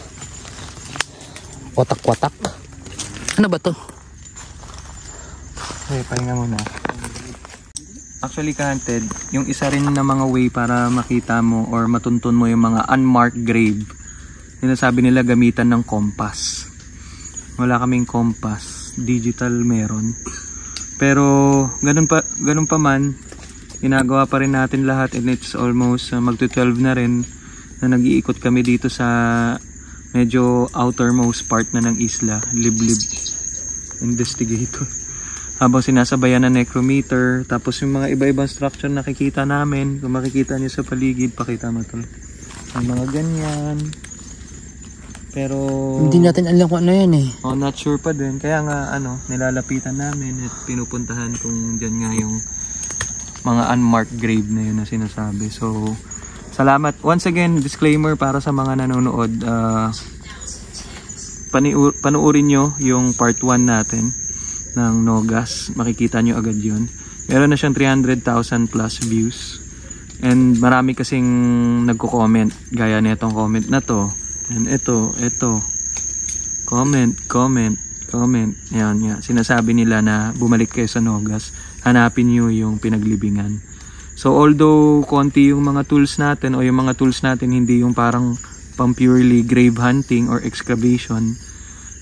watak-watak. Ano ba to? Okay, pahinga muna. Actually, ka-hunted, yung isa rin na mga way para makita mo or matuntun mo yung mga unmarked grave, sinasabi nila gamitan ng compass. Wala kaming compass, digital meron. Pero ganun pa man, ginagawa pa rin natin lahat, and it's almost magto-12 na rin na nag-iikot kami dito sa medyo outermost part na ng isla, liblib investigator. Habang sinasabayan na necrometer, tapos yung mga iba-ibang structure nakikita namin, kung makikita nyo sa paligid, pakita mo to. May mga ganyan. Pero hindi natin alam kung ano yan eh. Oh, not sure pa din. Kaya nga nilalapitan namin at pinupuntahan kung dyan nga yung mga unmarked grave na yun na sinasabi. So, salamat. Once again, disclaimer para sa mga nanonood. Panuorin nyo yung part 1 natin ng Nogas. Makikita nyo agad yun. Meron na siyang 300,000 plus views. And marami kasing nagko-comment. Gaya na itong comment na to. And ito. Comment. Yan. Sinasabi nila na bumalik kayo sa Nogas. Hanapin nyo yung pinaglibingan. So although konti yung mga tools natin o yung mga tools natin hindi yung parang pang purely grave hunting or excavation,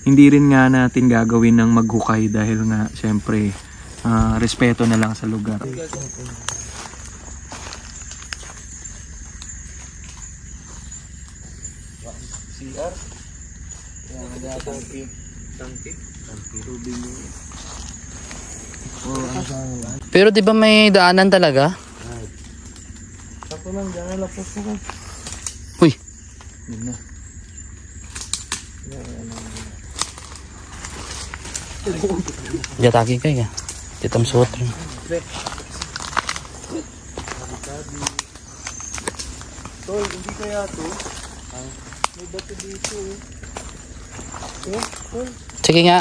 hindi rin nga natin gagawin ng maghukay dahil nga syempre respeto na lang sa lugar. CR? Pero di ba may daanan talaga? Ako lang, dyan na lapos ko. Uy. Yun na. Jatagi kayo. Itong suot. Tol, hindi kaya to? May bato dito eh. Sige nga.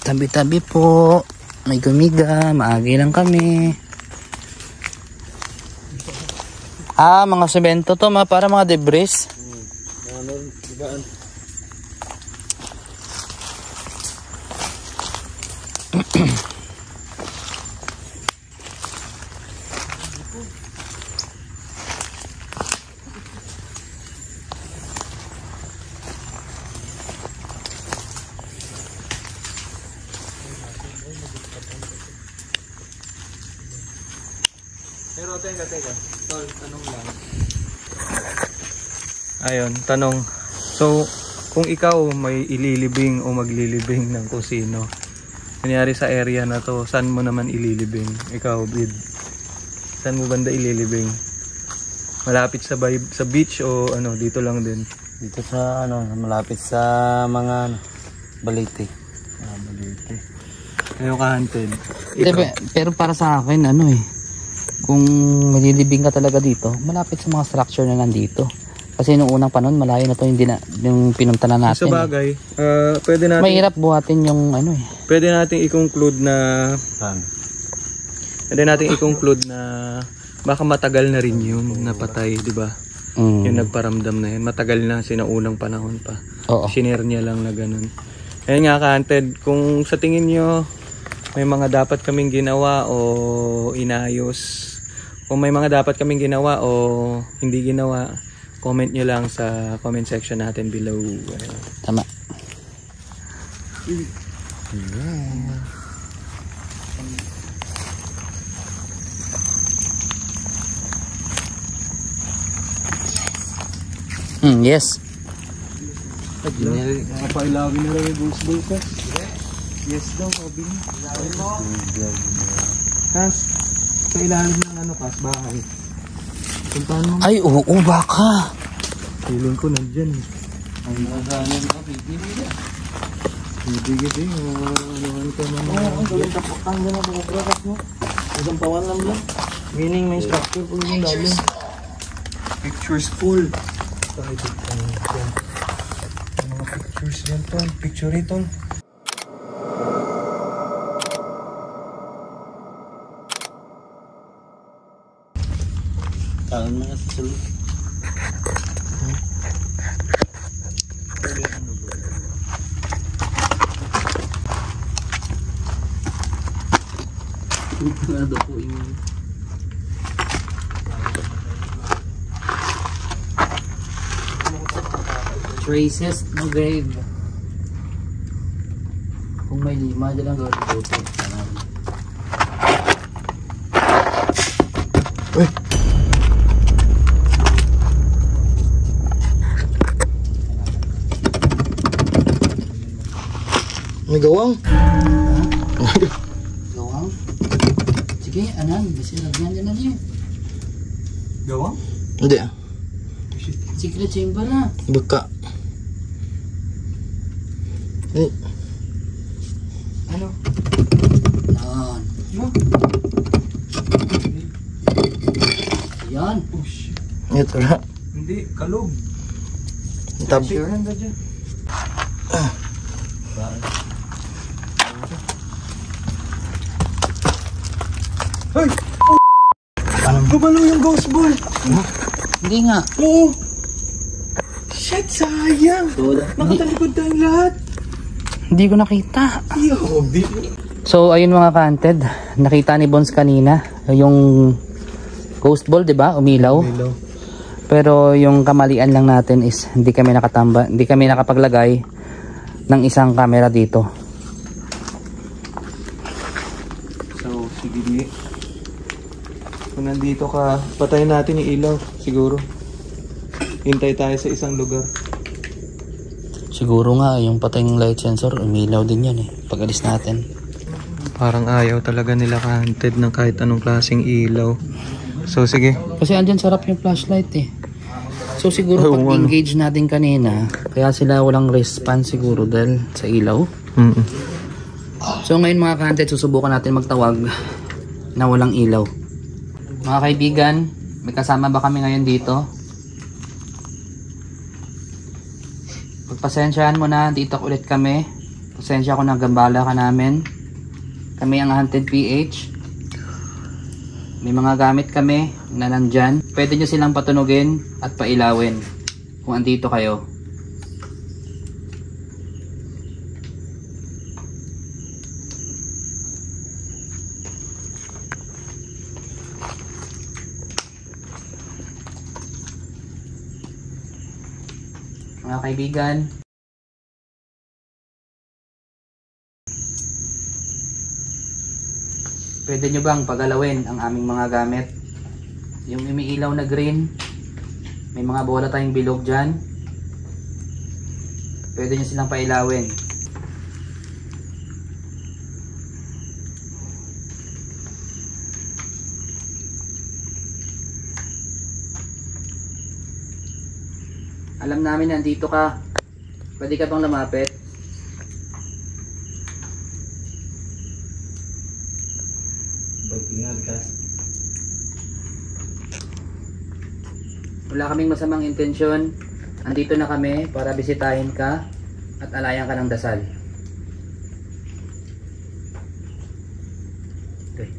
Tabi-tabi po. May gumiga. Maagi lang kami. Mga semento to, para mga debris. Pero teka. Tol, tanong lang. Ayun, tanong. So, kung ikaw may ililibing o maglilibing ng kusino, kunyari sa area na to, saan mo naman ililibing? Ikaw, Bid. Saan mo banda ililibing? Malapit sa beach o dito lang din? Dito sa malapit sa mga Balete. Balete. Kayo ka-hunted. Pero para sa akin, kung malilibing ka talaga dito, malapit sa mga structure na nandito. Kasi noong unang panahon, malayo na to, hindi na yung pinunta na natin. Sa bagay, pwede natin... Mahirap buhatin yung Pwede natin i-conclude na... baka matagal na rin yun, napatay, di ba? Yung nagparamdam na yun. Matagal na, sinaunang panahon pa. Oo. Shinare niya lang na ganun. Ayun nga, ka-hunted, kung sa tingin nyo, may mga dapat kaming ginawa o inayos. Kung may mga dapat kaming ginawa o hindi ginawa, comment nyo lang sa comment section natin below. Tama. Yes. Napailawin na rin yung ghost ka. Yes daw, sabi niya. Kas, sa ilalim ng bahay. Puntahan mo. Ay, oo, baka. Feeling ko nandyan. Ang magaling ka, bibigyan. Bibigyan anuhan ka naman. Oo, gawin tapakang gano'n mga brakas mo. Isang pawan lang lang. Meaning may structure po yung lalim. Pictures full. Kahit mga pictures yan to. Picture ito. Tahan na sa sulod. Traces ng grave. Kung may lima, dyan lang gawin dito. May gawang? Gawang? Sige, anan. Kasi lagyan dyan na niya. Gawang? Hindi. Secret chamber na. Buka. Ano? Yan. Yan. Push. Ito na. Hindi, kalog. Tabi. Sure handa dyan. Ay! Gumalo yung ghost ball! Hindi nga. Oo! Shit, sayang! Nakatalikod tayong lahat! Hindi ko nakita. Yo, So ayun mga ka-hunted, nakita ni Bones kanina yung ghost ball, 'di ba? Umilaw. Pero yung kamalian lang natin is hindi kami nakapaglagay ng isang camera dito. So, sige. Kung nandito ka, patayin natin yung ilaw, siguro. Hintay tayo sa isang lugar. Siguro nga yung patay ng light sensor, umilaw din yan pag alis natin. Parang ayaw talaga nila ka-hunted ng kahit anong klaseng ilaw. So sige. Kasi andyan sarap yung flashlight So siguro pag engage natin kanina, kaya sila walang response siguro dahil sa ilaw. So ngayon mga ka-hunted, susubukan natin magtawag na walang ilaw. Mga kaibigan, may kasama ba kami ngayon dito? Pagpasensyahan mo na, dito ulit kami. Pasensya ko na gambala ka namin. Kami ang Hunted PH. May mga gamit kami na nandyan. Pwede nyo silang patunugin at pailawin kung andito kayo. Mga kaibigan, pwede nyo bang pagalawin ang aming mga gamit? Yung umiilaw na green, may mga bola tayong bilog dyan. Pwede nyo silang pailawin. Alam namin nandito ka. Pwede ka bang lumapit? Wala kaming masamang intensyon. Andito na kami para bisitahin ka at alayan ka ng dasal. Okay.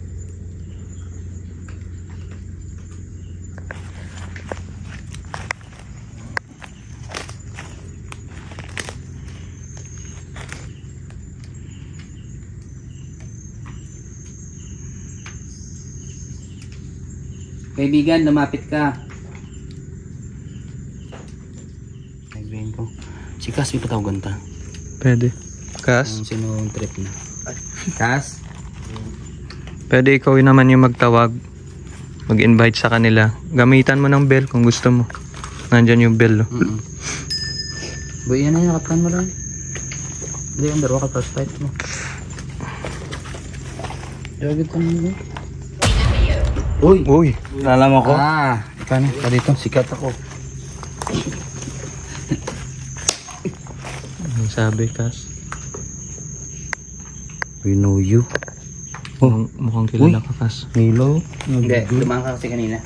Kaibigan, lumapit ka. Kaibigan ko. Si Cass, may patawagan ta. Pwede. Cass? Sino yung trip na? Cass? Pwede ikaw naman yung magtawag. Mag-invite sa kanila. Gamitan mo ng bell kung gusto mo. Nandyan yung bell. Boy, yan na yung kapan mo lang. Hindi yung darawa ka first fight mo. Jagit ka mo. Uy! Uy! Nalaman ko? Ikaw na. Dito. Sikat ako. Anong sabi, Cass? We know you. Mukhang kilala ka, Cass. Milo? Hindi, lumaan ka kasi kanina.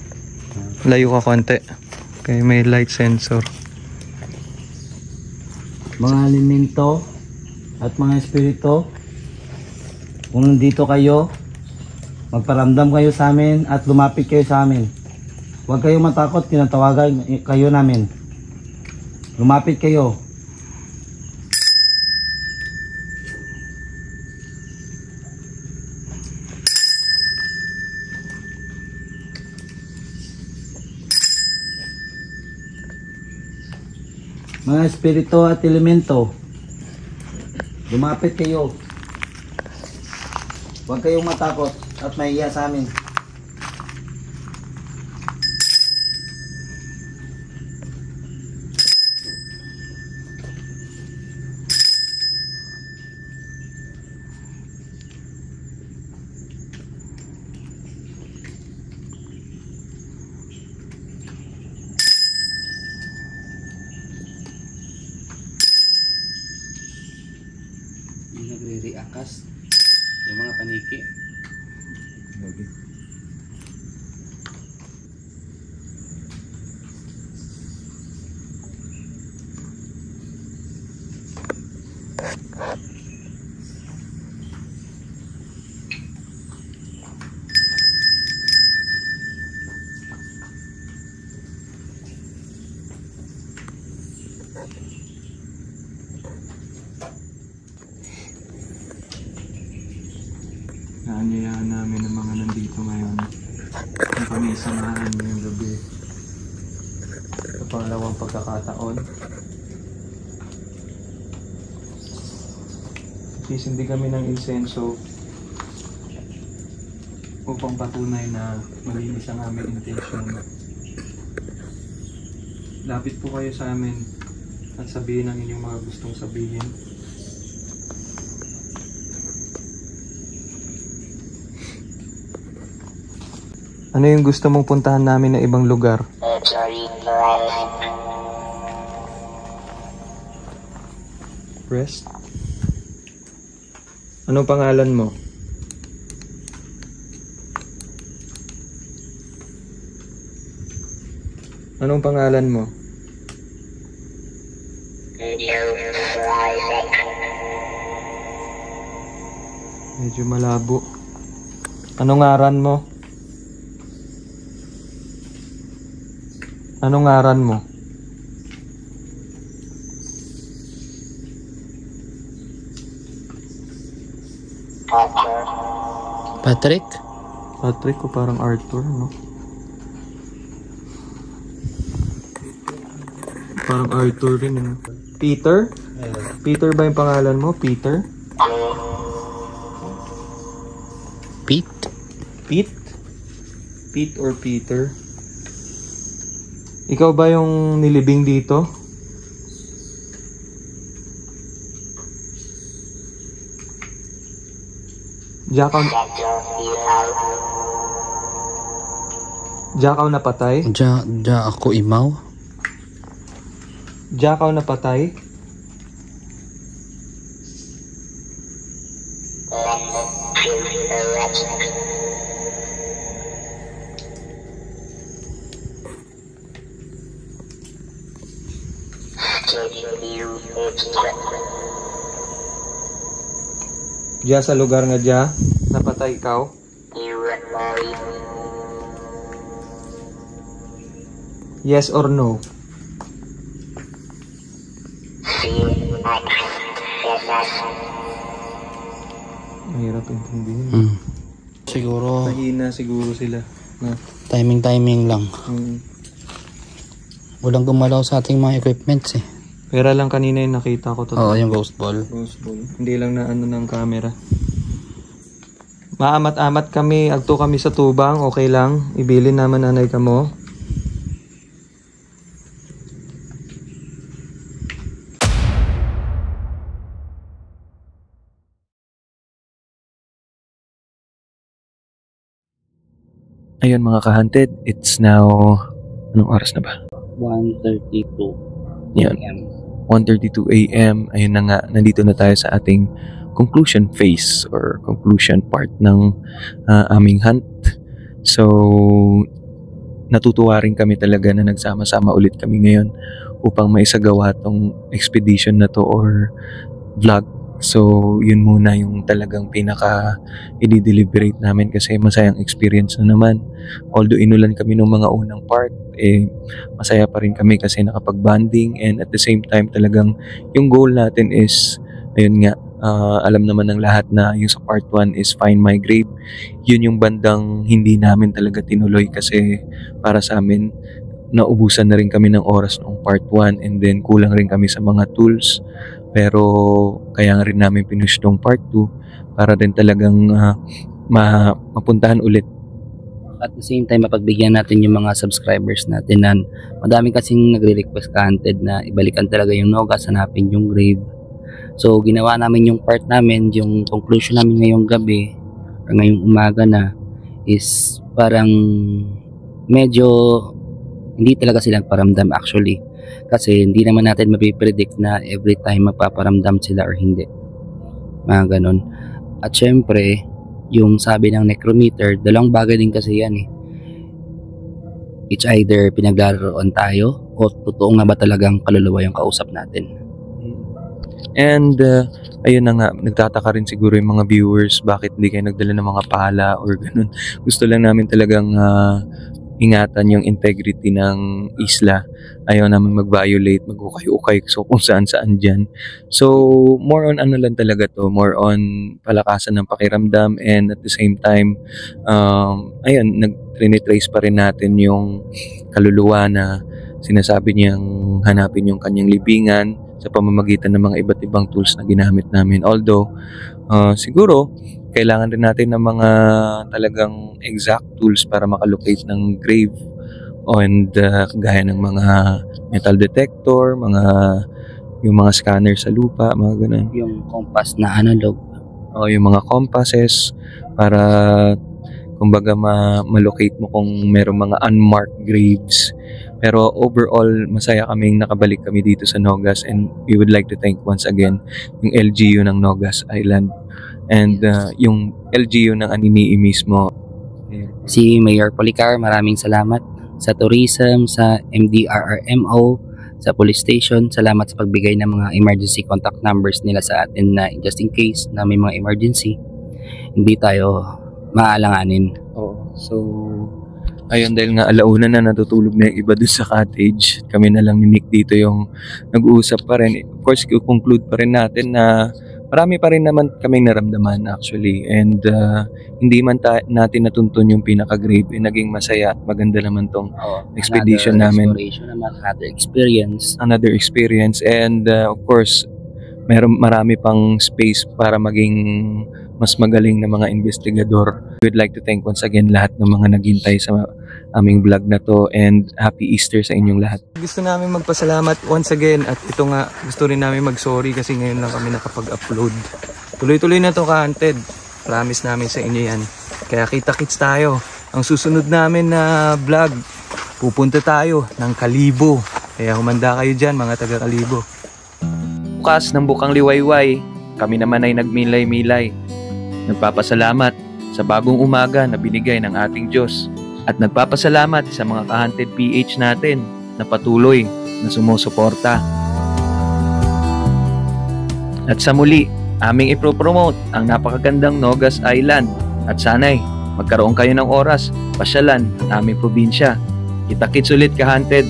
Layo ka konti. Kaya may light sensor. Mga elemento at mga espiritu, kung nandito kayo, magparamdam kayo sa amin at lumapit kayo sa amin. Huwag kayong matakot, tinatawagan kayo namin. Lumapit kayo. Mga espiritu at elemento, lumapit kayo. Huwag kayong matakot at mahiya sa amin. Yung nagre-reakas. Yung mga paniki. Naanyayahan namin ang mga nandito ngayon. Kung kami samahan ngayong gabi. Sa pangalawang pagkakataon. Sisindi kami ng insenso upang patunay na malinis ang aming intensyon. Lapit po kayo sa amin at sabihin ang inyong mga gustong sabihin. Ano yung gusto mong puntahan namin na ibang lugar? Rest? Anong pangalan mo? Anong pangalan mo? Medyo malabo. Anong ngaran mo? Anong ngaran mo? Patrick? Patrick o parang Arthur, no? Parang Arthur rin, no? Peter? Peter ba yung pangalan mo? Peter? Pete? Pete? Pete or Peter? Ikaw ba yung nilibing dito? Jakaw... Jakaw napatay? Ako imaw? Jakaw napatay? Diya sa lugar nga diya, napatay ikaw? Yes or no? Mahirap intindihin. Siguro Mahina siguro sila. No? timing lang. Walang gumalaw sa ating mga equipments eh. Pera lang kanina yung nakita ko to. Oo, yung ghost ball. Ghost ball. Hindi lang na ano ng camera. Maamat-amat kami, agto kami sa tubang, okay lang. Ibilin naman anay ka mo. Ayun mga ka-hunted, it's now... Anong oras na ba? 1:32 Yan. AM. 1:32 AM. Ayun na nga, nandito na tayo sa ating conclusion phase or conclusion part ng aming hunt. So, natutuwa rin kami talaga na nagsama-sama ulit kami ngayon upang maisagawa tong expedition na to or vlog. So, yun muna yung talagang pinaka i-deliberate namin kasi masayang experience na naman. Although inulan kami ng mga unang part, masaya pa rin kami kasi nakapag-bonding and at the same time talagang yung goal natin is, ayun nga, alam naman ng lahat na yung sa part 1 is Find My Grave. Yun yung bandang hindi namin talaga tinuloy kasi para sa amin, naubusan na rin kami ng oras noong part 1 and then kulang rin kami sa mga tools. Pero kaya nga rin namin pinush tong part 2 para din talagang mapuntahan ulit. At the same time, mapagbigyan natin yung mga subscribers natin na madami kasing nagre-request ka-hunted na ibalikan talaga yung Nogas, hanapin yung grave. So, ginawa namin yung part namin, yung conclusion namin ngayong gabi or ngayong umaga na is parang medyo hindi talaga sila nagparamdam actually. Kasi hindi naman natin mapipredict na every time magpaparamdam sila or hindi. Mga ganon. At syempre, yung sabi ng necrometer, dalawang bagay din kasi yan eh. It's either pinaglaruan tayo o totoo nga ba talagang kaluluwa yung kausap natin. And ayun na nga, nagtataka rin siguro yung mga viewers bakit hindi kayo nagdala ng mga pala or ganun. Gusto lang namin talagang ingatan yung integrity ng isla. Ayaw namin mag-violate, mag-ukay-ukay so kung saan-saan dyan. So, more on ano lang talaga to, more on palakasan ng pakiramdam and at the same time, ayun, nag-trace pa rin natin yung kaluluwa na sinasabi niyang hanapin yung kanyang libingan sa pamamagitan ng mga iba't ibang tools na ginamit namin. Although, siguro, kailangan rin natin ng mga talagang exact tools para makalocate ng grave and gaya ng mga metal detector, yung mga scanner sa lupa, mga ganun. Yung compass na analog. O yung mga compasses para kumbaga ma-locate mo kung merong mga unmarked graves. Pero overall, masaya kaming nakabalik kami dito sa Nogas and we would like to thank once again yung LGU ng Nogas Island and yung LGU ng Aninii mismo. Si Mayor Policar, maraming salamat. Sa tourism, sa MDRRMO, sa police station, salamat sa pagbigay ng mga emergency contact numbers nila sa atin na just in case na may mga emergency, hindi tayo maaalanganin. Oo. So, ayun, dahil nga alauna na natutulog na yung iba dun sa cottage, kami na lang ni Nick dito yung nag-uusap pa rin. Of course, i-conclude pa rin natin na marami pa rin naman kaming naramdaman actually, and hindi man natin natuntun yung pinaka-grave, naging masaya at maganda naman tong expedition namin. Another experience, and of course, marami pang space para maging mas magaling na mga investigador. We'd like to thank once again lahat ng mga naghintay sa aming vlog na to, and happy Easter sa inyong lahat. Gusto namin magpasalamat once again, at ito nga gusto rin namin mag-sorry kasi ngayon lang kami nakapag-upload. Tuloy-tuloy na to ka-Haunted. Promise namin sa inyo yan. Kaya kita-kits tayo. Ang susunod namin na vlog, pupunta tayo ng Kalibo. Kaya humanda kayo dyan mga taga-Kalibo. Bukas ng Bukang Liwayway, kami naman ay nagmilay-milay. Nagpapasalamat sa bagong umaga na binigay ng ating Diyos. At nagpapasalamat sa mga ka-Haunted PH natin na patuloy na sumusuporta. At sa muli, aming ipropromote ang napakagandang Nogas Island. At sana'y magkaroon kayo ng oras, pasyalan ang aming probinsya. Kita-kits ulit ka-Haunted.